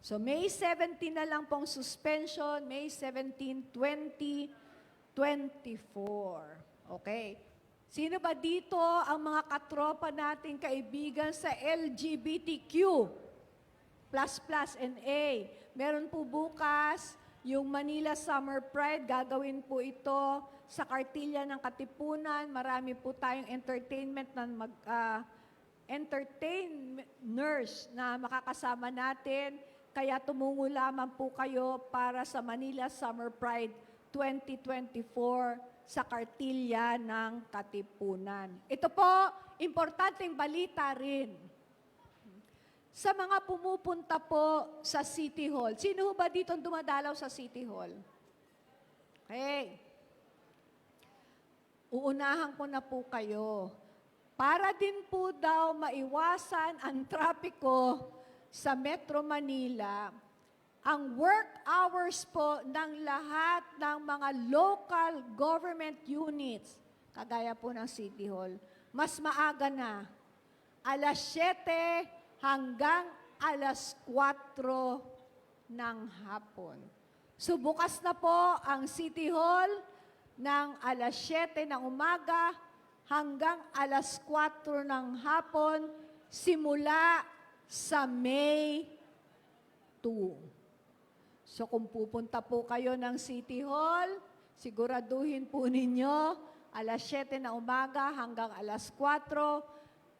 So May 17 na lang pong suspension, May 17, 2024. Okay. Sino ba dito ang mga katropa nating kaibigan sa LGBTQ? ++ and A. Meron po bukas yung Manila Summer Pride, gagawin po ito sa Kartilya ng Katipunan. Marami po tayong entertainment na entertainers na makakasama natin. Kaya tumungo lamang po kayo para sa Manila Summer Pride 2024 sa Kartilya ng Katipunan. Ito po, importanteng balita rin. sa mga pumupunta po sa City Hall. Sino ho ba dito ang dumadalaw sa City Hall? Okay. Uunahan ko na po kayo. Para din po daw maiwasan ang trapiko sa Metro Manila, ang work hours po ng lahat ng mga local government units, kagaya po ng City Hall, mas maaga na. Alas 7 hanggang alas 4 ng hapon. So bukas na po ang City Hall ng alas 7 ng umaga hanggang alas 4 ng hapon simula sa May 2. So kung pupunta po kayo ng City Hall, siguraduhin po ninyo alas 7 na umaga hanggang alas 4.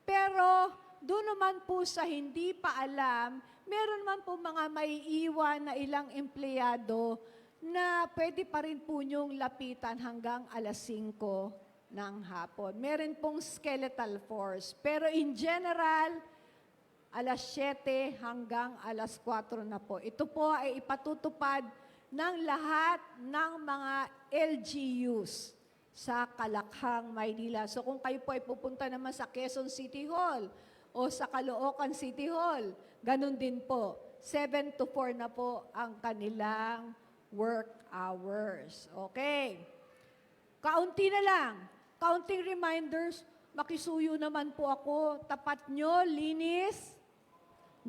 Pero doon naman po sa hindi pa alam, meron man po mga maiiwan na ilang empleyado na pwede pa rin po nyong lapitan hanggang alas 5 ng hapon. Meron pong skeletal force. Pero in general, alas 7 hanggang alas 4 na po. Ito po ay ipatutupad ng lahat ng mga LGUs sa Kalakhang, Maynila. So kung kayo po ay pupunta naman sa Quezon City Hall o sa Caloocan City Hall, ganun din po. 7 to 4 na po ang kanilang work hours. Okay. Kaunti na lang. Counting reminders, makisuyo naman po ako. Tapat nyo, linis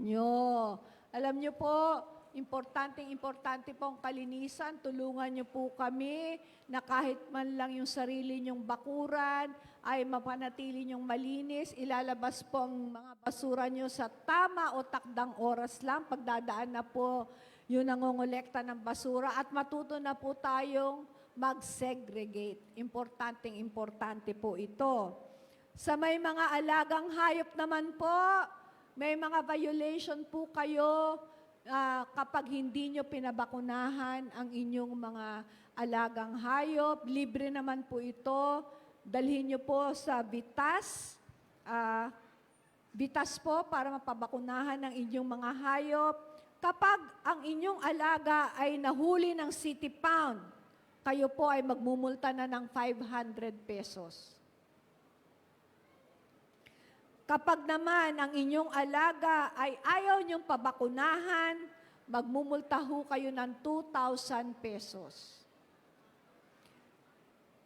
nyo. Alam nyo po, importante po ang kalinisan. Tulungan nyo po kami na kahit man lang yung sarili nyong bakuran ay mapanatili nyong malinis. Ilalabas po ang mga basura nyo sa tama o takdang oras lang. Pagdadaan na po yung nangongolekta ng basura at matuto na po tayong mag-segregate. Importante po ito. Sa may mga alagang hayop naman po, may mga violation po kayo kapag hindi nyo pinabakunahan ang inyong mga alagang hayop. Libre naman po ito. Dalhin nyo po sa Vitas. Vitas po para mapabakunahan ng inyong mga hayop. Kapag ang inyong alaga ay nahuli ng City Pound, kayo po ay magmumulta na ng 500 pesos. Kapag naman ang inyong alaga ay ayaw niyong pabakunahan, magmumulta ho kayo ng 2,000 pesos.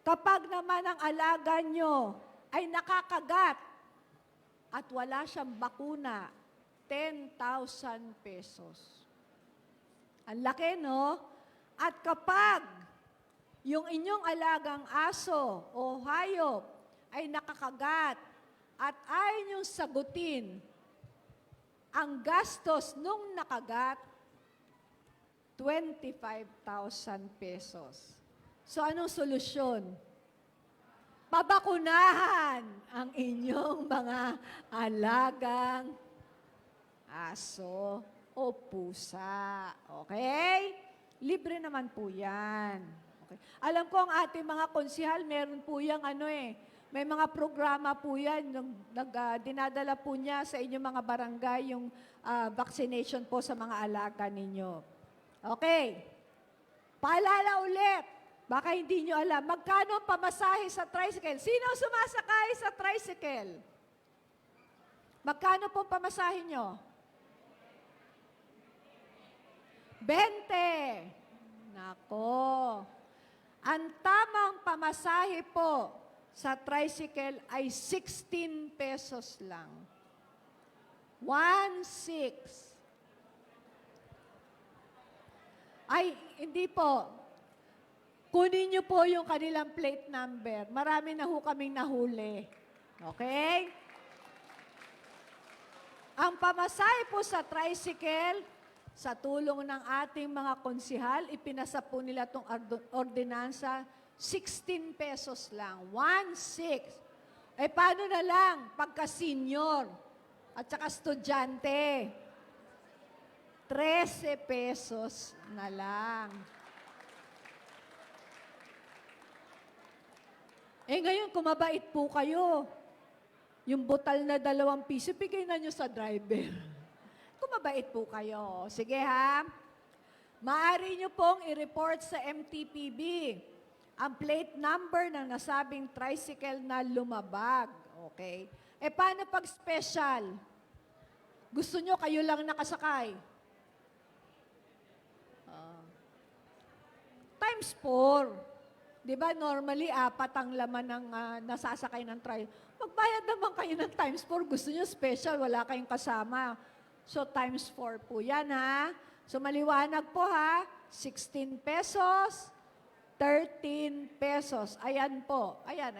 Kapag naman ang alaga nyo ay nakakagat at wala siyang bakuna, 10,000 pesos. Ang laki, no? At kapag yung inyong alagang aso o hayop ay nakakagat at ayaw niyong sagutin ang gastos nung nakagat, 25,000 pesos. So anong solusyon? Pabakunahan ang inyong mga alagang aso o pusa. Okay? Libre naman po yan. Okay. Alam ko ang ating mga konsihal, meron po yung may mga programa po yan, dinadala po niya sa inyong mga barangay yung vaccination po sa mga alaga ninyo. Okay. Paalala ulit, baka hindi nyo alam, magkano pamasahe sa tricycle? Sino sumasakay sa tricycle? Magkano pong pamasahe nyo? 20. Nako. Ang tamang pamasahe po sa tricycle ay 16 pesos lang. 1.6. Ay, hindi po. Kunin niyo po yung kanilang plate number. Marami na ho kaming nahuli. Okay? Ang pamasahe po sa tricycle, sa tulong ng ating mga konsihal, ipinasa po nila itong ordinansa, 16 pesos lang. 1.6. Eh, paano na lang pagka senior at saka estudyante? 13 pesos na lang. Eh ngayon, kung mabait po kayo, yung butal na 2 piso, bigay na nyo sa driver. mabait po kayo. Sige ha. Maaari nyo pong i-report sa MTPB ang plate number ng nasabing tricycle na lumabag. Okay? Paano pag special? Gusto nyo kayo lang nakasakay? Times 4. Di ba normally, 4 ang laman ng nasasakay ng tricycle. Magbayad naman kayo ng times 4. Gusto nyo special, wala kayong kasama. So times 4 po yan ha. So maliwanag po ha, 16 pesos, 13 pesos. Ayan po. Ayan.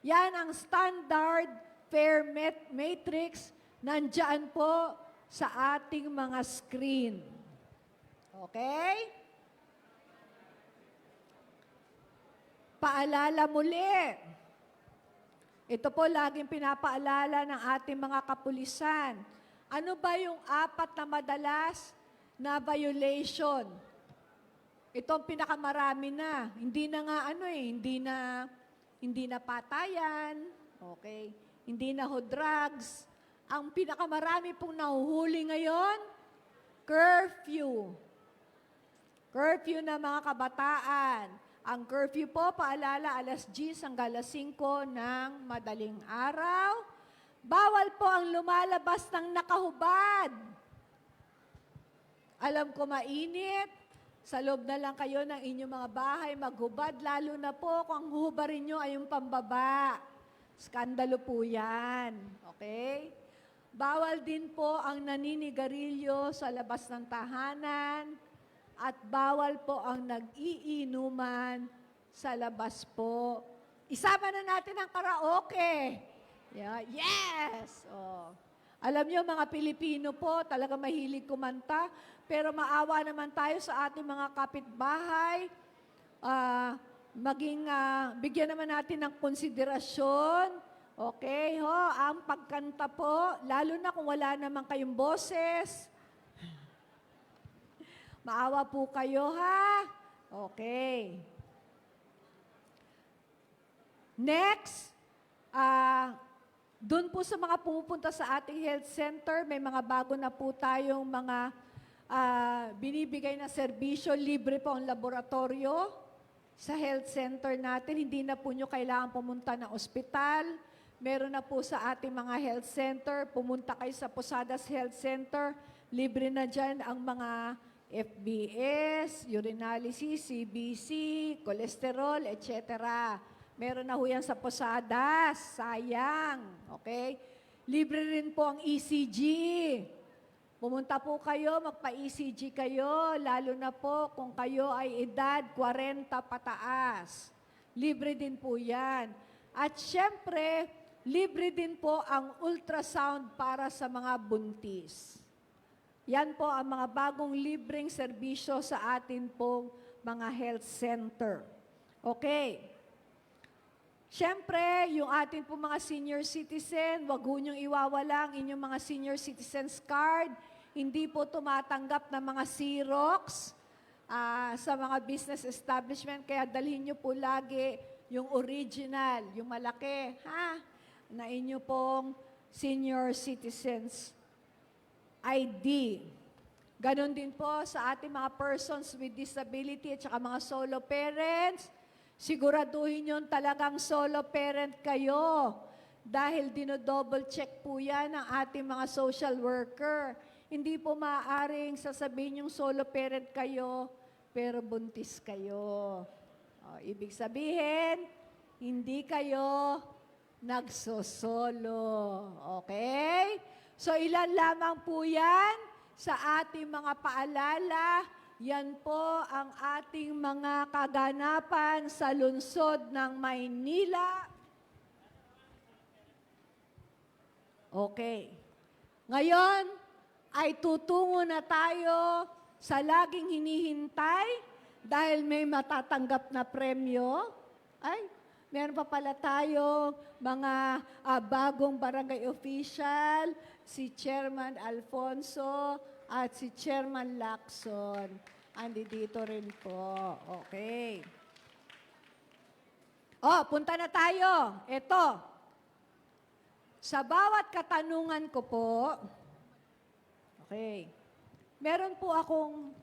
Yan ang standard fare matrix nandyan po sa ating mga screen. Okay? Paalala muli. Ito po laging pinapaalala ng ating mga kapulisan. Ano ba yung 4 na madalas na violation? Ito ang pinakamarami na. Hindi na nga hindi na patayan, okay? Hindi na ho drugs. Ang pinakamarami pong nahuhuli ngayon, curfew. Curfew na mga kabataan. Ang curfew po, paalala, alas 10 hanggang alas 5 ng madaling araw. Bawal po ang lumalabas ng nakahubad. Alam ko mainit. Sa loob na lang kayo ng inyong mga bahay maghubad, lalo na po kung ang hubarin nyo ay yung pambaba. Skandalo po yan. Okay? Bawal din po ang naninigarilyo sa labas ng tahanan at bawal po ang nag-iinuman sa labas po. Isama na natin ang karaoke. Yeah. Yes! Oh. Alam niyo, mga Pilipino po, talaga mahilig kumanta, pero maawa naman tayo sa ating mga kapitbahay. Bigyan naman natin ng konsiderasyon. Okay, ho, ang pagkanta po, lalo na kung wala naman kayong boses. Maawa po kayo, ha? Okay. Next, doon po sa mga pumupunta sa ating health center, may mga bago na po tayong mga binibigay na serbisyo. Libre po ang laboratorio sa health center natin. Hindi na po nyo kailangan pumunta ng ospital. Meron na po sa ating mga health center. Pumunta kayo sa Posadas Health Center. Libre na dyan ang mga FBS, urinalysis, CBC, cholesterol, etc. Meron na ho yan sa Posadas. Sayang. Okay? Libre rin po ang ECG. Pumunta po kayo, magpa-ECG kayo, lalo na po kung kayo ay edad 40 pataas. Libre din po yan. At syempre, libre din po ang ultrasound para sa mga buntis. Yan po ang mga bagong libreng serbisyo sa atin pong mga health center. Okay. Siyempre, yung ating po mga senior citizen, wag ho niyong iwawala ang inyong mga senior citizens card. Hindi po tumatanggap ng mga Xerox sa mga business establishment. Kaya dalhin niyo po lagi yung original, yung malaki, na inyo pong senior citizens ID. Ganon din po sa ating mga persons with disability at saka mga solo parents. Siguraduhin nyo talagang solo parent kayo dahil dino-double check po yan ng ating mga social worker. Hindi po maaaring sasabihin yung solo parent kayo pero buntis kayo. Ibig sabihin, hindi kayo nagsosolo. Okay? So ilan lamang po yan sa ating mga paalala. Yan po ang ating mga kaganapan sa lungsod ng Maynila. Okay. Ngayon ay tutungo na tayo sa laging hinihintay dahil may matatanggap na premyo. Ay, meron pa pala tayo mga bagong barangay official, si Chairman Alfonso at si Chairman Lacson. Andi dito rin po. Okay. Punta na tayo. Ito. Sa bawat katanungan ko po, Okay. Meron po akong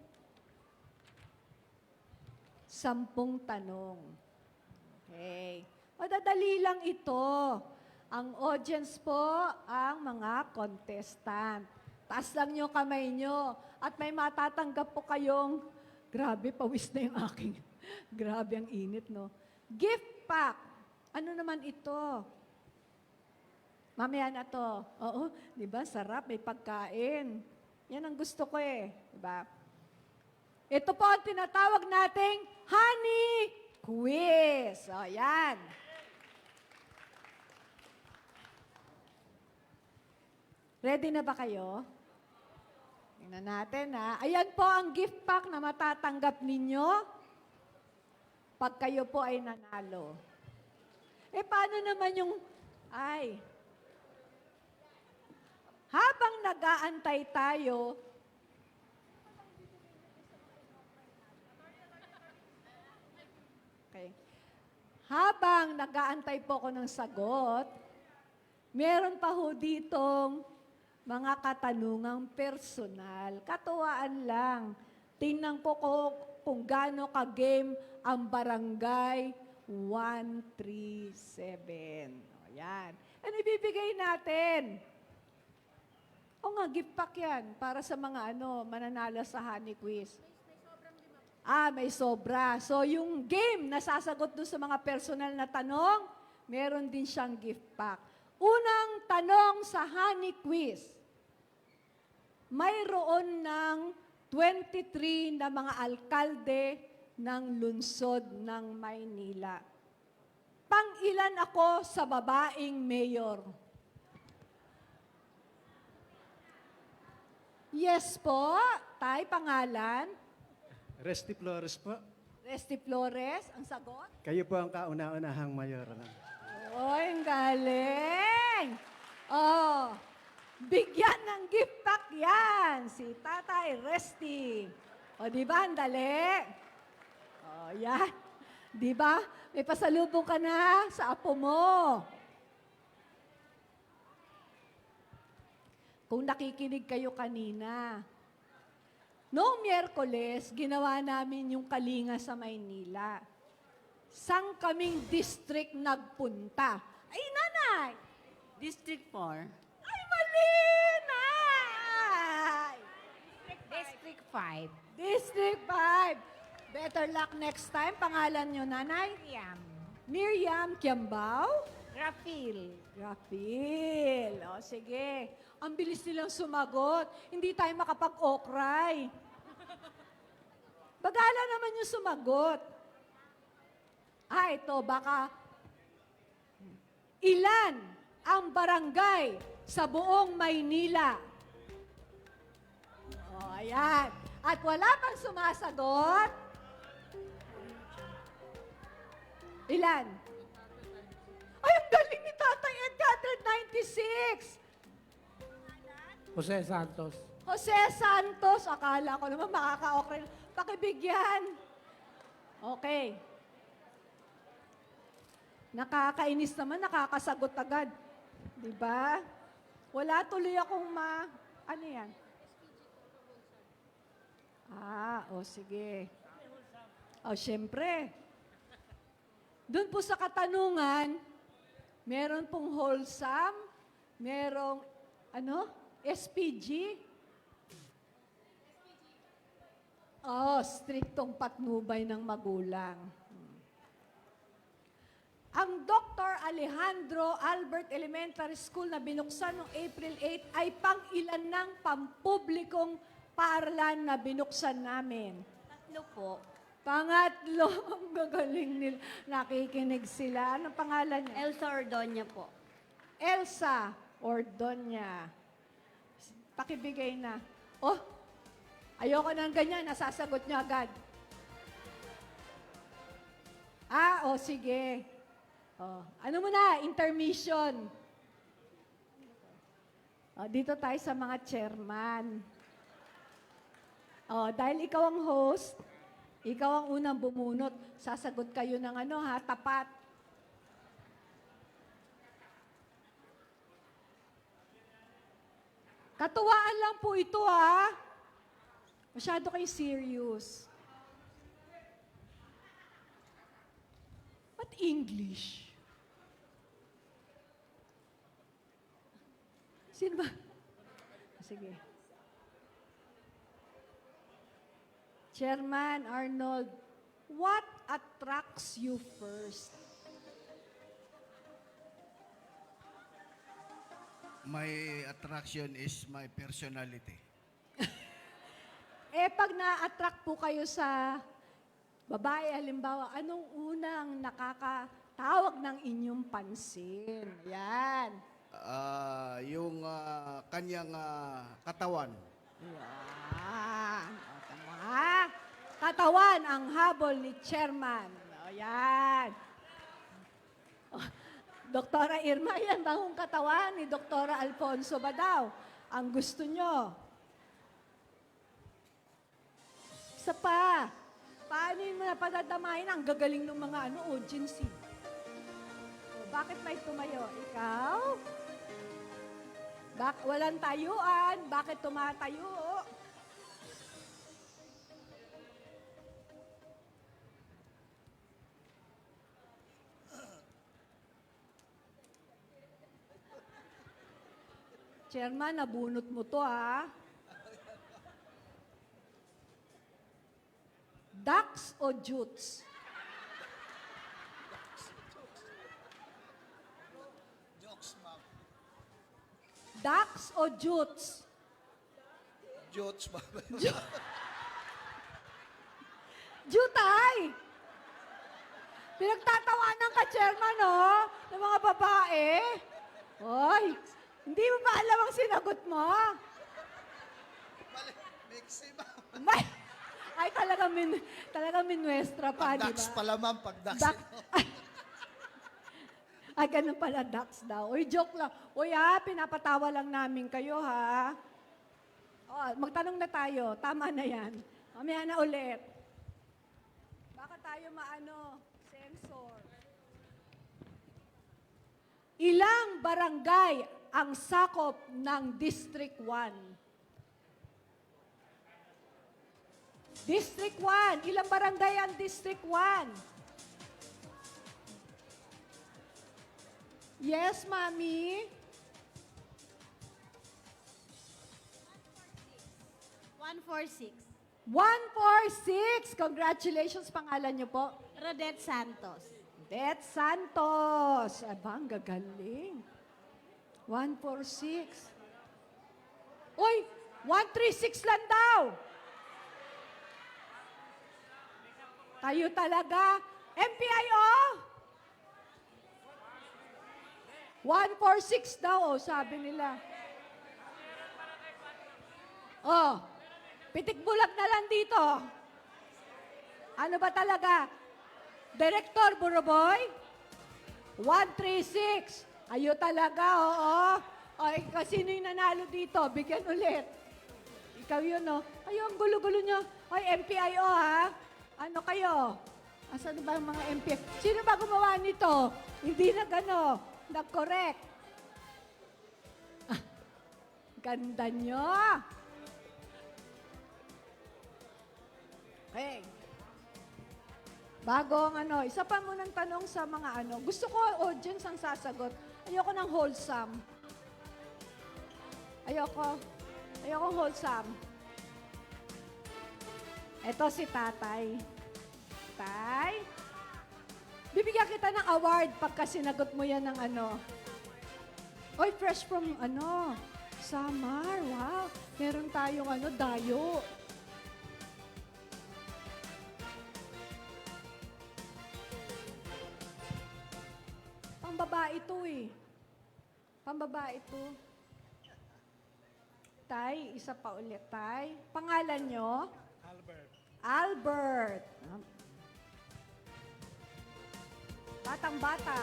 10 tanong. Okay. Madadali lang ito. Ang audience po, ang mga contestant. Taas lang nyo kamay nyo. At may matatanggap po kayong, grabe, pawis na yung aking. Grabe ang init, no? Gift pack. Ano naman ito? Mamaya na to. Oo, di ba? Sarap, may pagkain. Yan ang gusto ko eh. Di ba? Ito po ang tinatawag nating honey quiz. O, yan. Ready na ba kayo? Tingnan natin ha. Ayan po ang gift pack na matatanggap ninyo pag kayo po ay nanalo. Eh, paano naman yung... Ay... Habang nag-aantay tayo, okay. Habang nag-aantay po ako ng sagot, meron pa ho ditong mga katanungang personal. Katuwaan lang. Tingnan ko kung gaano ka-game ang barangay 137. O yan. Ano ibibigay natin? O nga, gift pack yan para sa mga mananalo sa honey quiz. May sobra. So, yung game na sasagot doon sa mga personal na tanong, meron din siyang gift pack. Unang tanong sa honey quiz. Mayroon ng 23 na mga alkalde ng lungsod ng Maynila. Pang-ilan ako sa babaeng mayor? Yes po. Tay, pangalan? Resty Flores po. Resty Flores, ang sagot? Kayo po ang kauna-unahang mayor. Oy, ang galing! Oh, bigyan ng gift pack yan, si Tatay Resty. O, di ba, ang dali? O, yan. Di ba? May pasalubong ka na sa apo mo. Kung nakikinig kayo kanina, noong Miyerkules, ginawa namin yung Kalinga sa Maynila. Sang kaming district nagpunta? Ay, nanay! District 4. Ay, mali! Nay! District 5. District 5. Better luck next time. Pangalan nyo, nanay? Miriam. Miriam Kiambao? Rafil. Rapil. O, sige. Ang bilis nilang sumagot. Hindi tayo makapag-okray. Bagala naman yung sumagot. Ito, baka ilan ang barangay sa buong Maynila? O, ayan. At wala pang sumasagot. Ilan? Ay, ang galing ni Tatay Edgar, 96! Jose Santos. Jose Santos, akala ko naman makaka-okray. Pakibigyan. Okay. Nakakainis naman, nakakasagot agad. Di ba? Wala tuloy akong Ano yan? Sige. Syempre. Doon po sa katanungan, meron pong wholesome, merong, SPG. Striktong patnubay ng magulang. Ang Dr. Alejandro Albert Elementary School na binuksan noong April 8 ay pang-ilan ng pampublikong paaralan na binuksan namin. 3 po. Pangatlo, ang gagaling nila. Nakikinig sila. Anong pangalan niya? Elsa Ordonia po. Elsa Ordonia. Pakibigay na. Ayoko ng ganyan. Nasasagot niyo agad. Sige. Ano muna? Intermission. Dito tayo sa mga chairman. Dahil ikaw ang host, ikaw ang unang bumunot. Sasagot kayo ng tapat. Katuwaan lang po ito, ha? Masyado kayo serious. Ba't English? Sino ba? Sige. Chairman Arnold, what attracts you first? My attraction is my personality. Pag na-attract po kayo sa babae, halimbawa, anong unang nakakatawag ng inyong pansin? Yan. Yung kanyang katawan. Yan. O, tama. Katawan ang habol ni Chairman. O, yan. O, Doktora Irma, yan bang katawan ni Doktora Alfonso ba daw? Ang gusto nyo? Isa pa. Paano yung mga padadamahin? Ang gagaling ng mga audience. O, bakit may tumayo? Ikaw? Walang tayuan. Bakit tumatayo? Chairman, nabunot mo to, ha? Ducks o jutes? Ducks o jutes? Jots ba? Jutay! Pinagtatawanan ka, Chairman, oh, ng mga babae. Hoy, hindi mo ba alam ang sinagot mo? May, ay, talagang minwestra pa, di ba? Dax pala ma'am, pag Dax. Ay, ganun pala, ducks daw. Uy, joke lang. Uy, ha, pinapatawa lang namin kayo, ha? Oh, magtanong na tayo. Tama na yan. Mamaya na ulit. Baka tayo sensor. Ilang barangay ang sakop ng District 1? District 1. Ilang barangay ang District 1? Yes, Mami? 146. 146. Congratulations, pangalan niyo po. Rodette Santos. Det Santos. Aba, ang gagaling. 146. Uy, 136 lang daw. Kayo talaga. MPIO? 146 daw, sabi nila. Oh, pitik bulag na lang dito. Ano ba talaga? Director Buroboy? 136. Ayo talaga, oo. Ay, sino yung nanalo dito? Bigyan ulit. Ikaw yun, no? Kayo, ang gulo-gulo nyo. Ay, MPIO, ha? Ano kayo? Asan ba ang mga MPIO? Sino ba gumawa nito? Hindi na nag-correct. Ah, ganda nyo. Okay. Bago ang isa pa munang tanong sa mga gusto ko audience ang sasagot. Ayoko ng wholesome. Ayoko wholesome. Ito si Tatay. Tay, bibigyan kita ng award pagka sinagot mo yan ng Oy, fresh from Samar. Wow. Meron tayong dayo. Pambabae ito eh. Pambabae ito. Tay, isa pa ulit, Tay. Pangalan nyo? Albert. Albert. Batang-bata.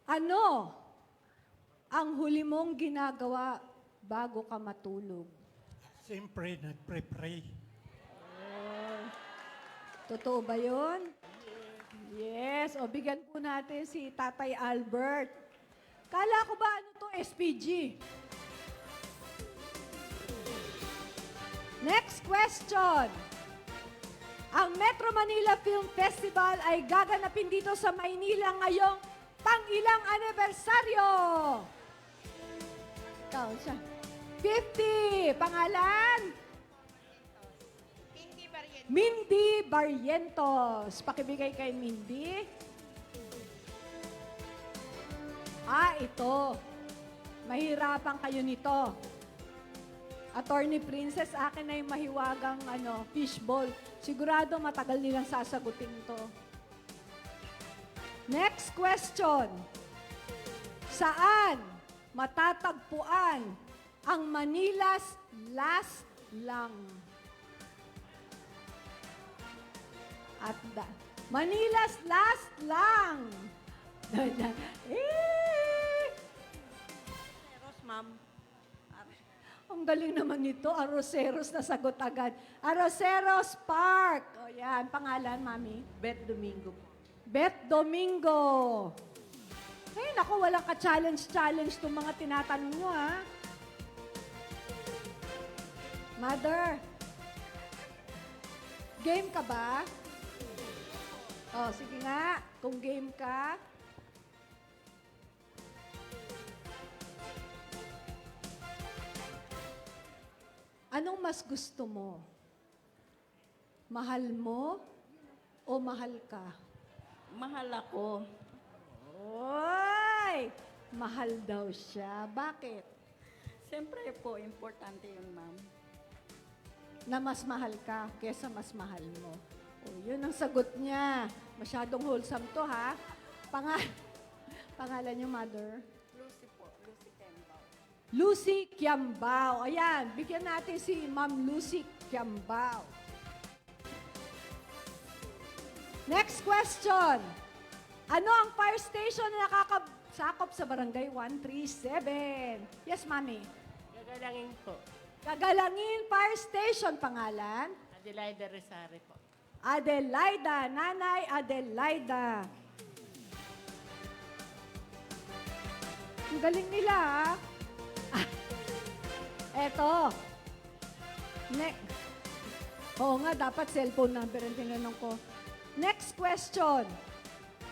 Ano ang huli mong ginagawa bago ka matulog? Siyempre, nagpre-pray. Totoo ba yun? Yes, o bigyan po natin si Tatay Albert. Kala ko ba ano to, SPG? Next question. Ang Metro Manila Film Festival ay gaganapin dito sa Maynila ngayong pang-ilang anibersaryo. Ikaw siya. 50. Pangalan? Mindy Barrientos. Pakibigay kay Mindy. Ito. Mahirapan kayo nito. Attorney Princess, akin na yung mahiwagang fishball. Sigurado matagal nilang sasagutin to. Next question. Saan matatagpuan ang Manila's Last Lang? Manila's Last Lang. Teros, ma'am. Ang galing naman nito, Arroceros na sagot agad. Arroceros Park. O yan, pangalan, Mami? Beth Domingo. Beth Domingo. Ay, naku, walang ka-challenge itong mga tinatanong nyo, ha? Mother, game ka ba? Oh, sige nga, kung game ka. Anong mas gusto mo? Mahal mo o mahal ka? Mahal ako. Oy! Mahal daw siya. Bakit? Siyempre po, importante yun, ma'am. Na mas mahal ka kesa mas mahal mo. O, yun ang sagot niya. Masyadong wholesome to, ha? Pangalan niyo, Mother? Lucy po, Lucy Kembao. Lucy Kiambao. Ayan, bigyan natin si Ma'am Lucy Kiambao. Next question. Ano ang fire station na nakakasakop sa barangay 137? Yes, Mami. Gagalangin po. Kagalangin Fire Station, pangalan? Adelaida Resare po. Adelaida, Nanay Adelaida. Ang galing nila, ha? Eto. Oo nga, dapat cellphone number ang tinanong ko. Next question.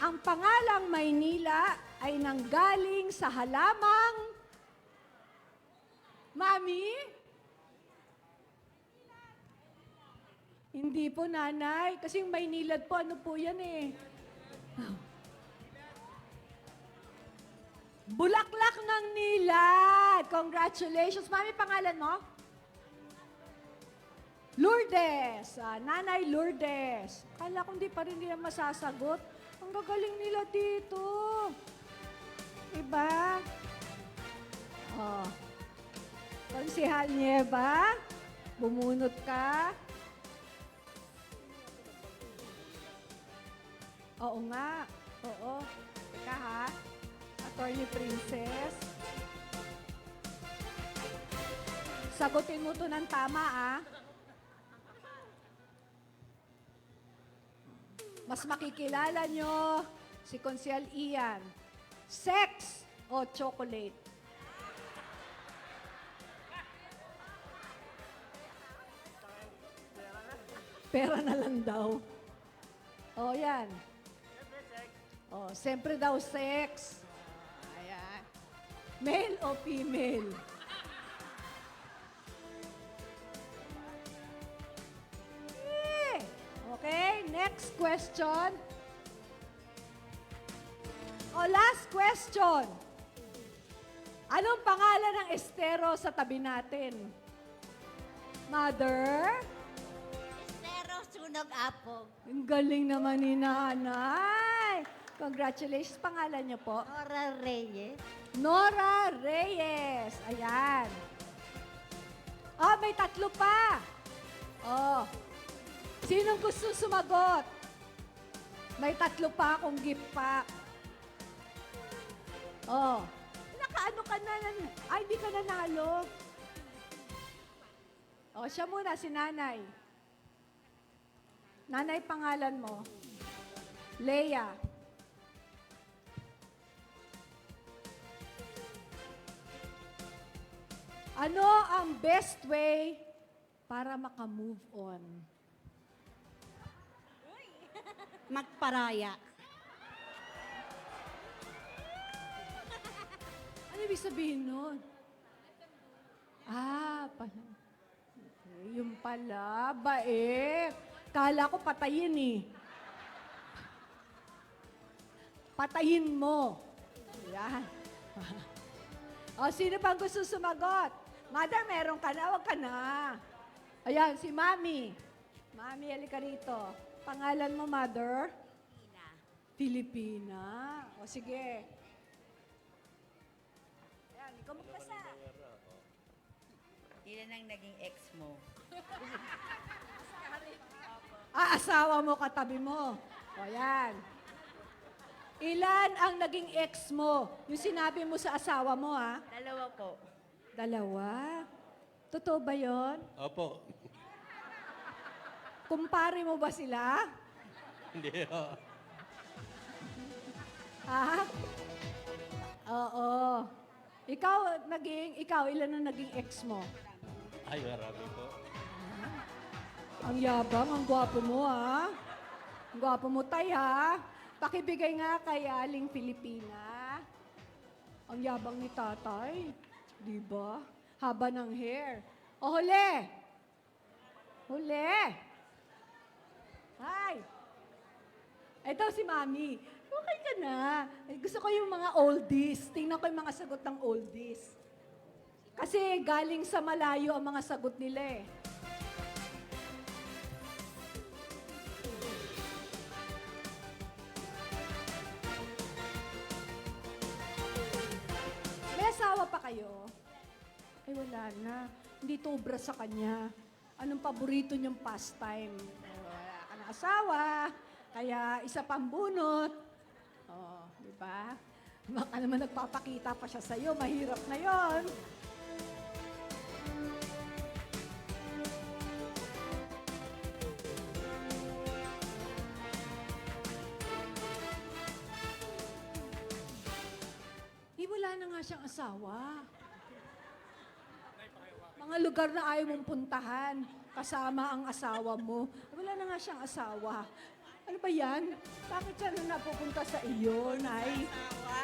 Ang pangalang Maynila ay nanggaling sa halamang... Mami? Hindi po, Nanay. Kasi yung Maynilad po, ano po yan eh. Bulaklak ng Nilad. Congratulations. Mami, pangalan mo? Lourdes. Nanay Lourdes. Kala ko hindi pa rin nila masasagot. Ang gagaling nila dito. Diba? Oh. Konsehal Nieva, bumunot ka. Oo nga. Oo. Teka ha. Attorney Princess. Sagutin mo to ng tama, ah. Mas makikilala nyo si Konsehal Ian. Sex o chocolate? Pera na lang daw. O, yan. O, siyempre daw sex. Ayan. Male o female? Okay, next question. O, last question. Anong pangalan ng estero sa tabi natin? Mother? Estero Sunog Apog. Ang galing naman ni Nanay. Congratulations. Pangalan niyo po? Nora Reyes. Nora Reyes. Ayan. Oh, may 3 pa. Oh. Sinong gusto sumagot? May 3 pa akong gift pack. Oh. Nakaano ka na? Ay, hindi ka nanalo. Oh, siya muna, si Nanay. Nanay, pangalan mo? Leia. Ano ang best way para maka-move on? Magparaya. Ano ibig sabihin nun? Pala. Okay, yung pala, bae. Kala ko patayin eh. Patayin mo. Yan. O, sino pang gusto sumagot? Mother, meron ka na, wag ka na. Ayan, si Mami. Mami, halika rito. Pangalan mo, Mother? Filipina. O, sige. Ayan, ikaw magbasa. Ilan ang naging ex mo? Asawa mo, katabi mo. O, yan. Ilan ang naging ex mo? Yung sinabi mo sa asawa mo, ha? Dalawa po. Dalawa? Totoo ba yon? Opo. Kumpare mo ba sila? Hindi ho. Ha? Oo. Ikaw, ilan ang naging ex mo? Ay, marami po. Ang yabang, ang gwapo mo, ha? Ang gwapo mo, tay, ha? Pakibigay nga kay Aling Filipina. Ang yabang ni tatay. Di ba? Haba ng hair. O, huli! Huli! Hi! Ito si Mami. Okay ka na. Gusto ko yung mga oldies. Tingnan ko yung mga sagot ng oldies. Kasi galing sa malayo ang mga sagot nila eh. May asawa pa kayo? Ay, wala na. Hindi to obra sa kanya. Anong paborito niyong pastime? Wala ka na asawa, kaya isa pang bunot. Oh, di ba? Baka naman nagpapakita pa siya sa'yo, mahirap na yon. Wala na nga siyang asawa. Mga lugar na ayaw mong puntahan, kasama ang asawa mo. Wala na nga siyang asawa. Ano ba yan? Bakit siya na napupunta sa iyo, Nay? Asawa?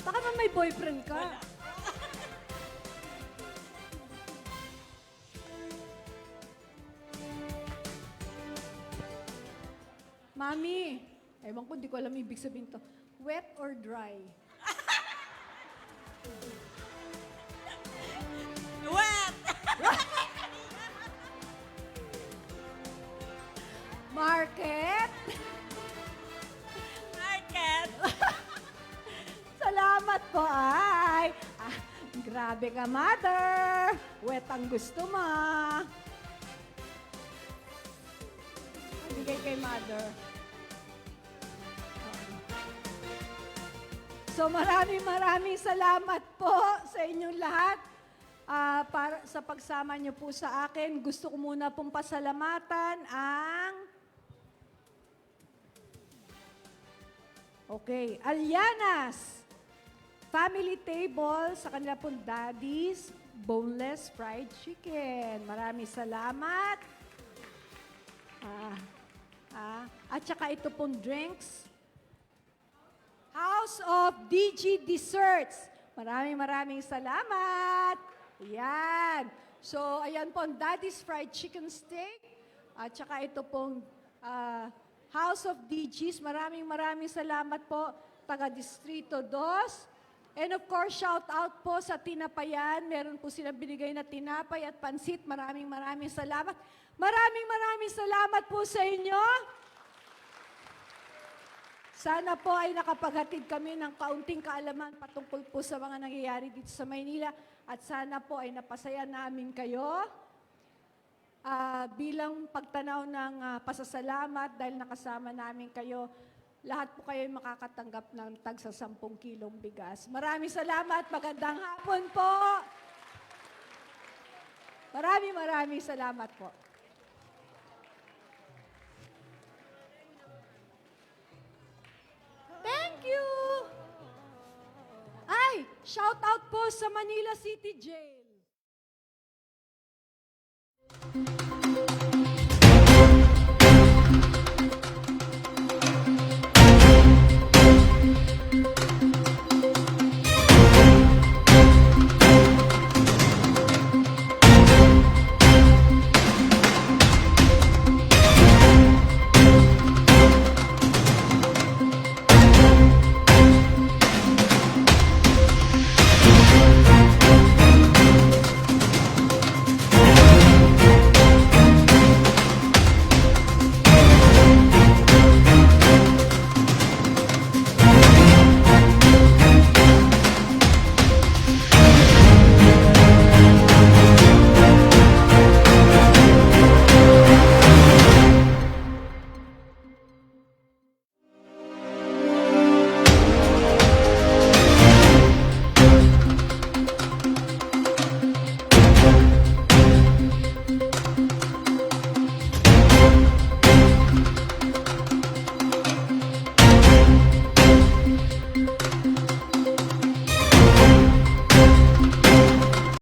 Baka naman may boyfriend ka. Mami, ewan ko, di ko alam ibig sabihin to. Wet or dry? Wet! Market? Market! Salamat po, ay. Grabe ka, mother. Wet ang gusto mo. Bigay kay mother. So maraming salamat po sa inyong lahat para sa pagsama niyo po sa akin. Gusto ko muna pong pasalamatan ang Alianas Family Table sa kanila pong Daddy's Boneless Fried Chicken. Maraming salamat. At saka ito pong drinks. House of DG Desserts. Maraming salamat. Ayan. So, ayan po ang Daddy's Fried Chicken Steak. At saka ito pong House of DGs. Maraming salamat po, taga Distrito 2. And of course, shout out po sa Tinapayan. Meron po silang binigay na tinapay at pansit. Maraming salamat. Maraming salamat po sa inyo. Sana po ay nakapaghatid kami ng kaunting kaalaman patungkol po sa mga nangyayari dito sa Maynila at sana po ay napasaya namin kayo. Bilang pagtanaw ng pasasalamat dahil nakasama namin kayo, lahat po kayo ay makakatanggap ng tagsa 10 kilong bigas. Maraming salamat. Magandang hapon po. Maraming salamat po. you! Ay, shout out po sa Manila City Jail.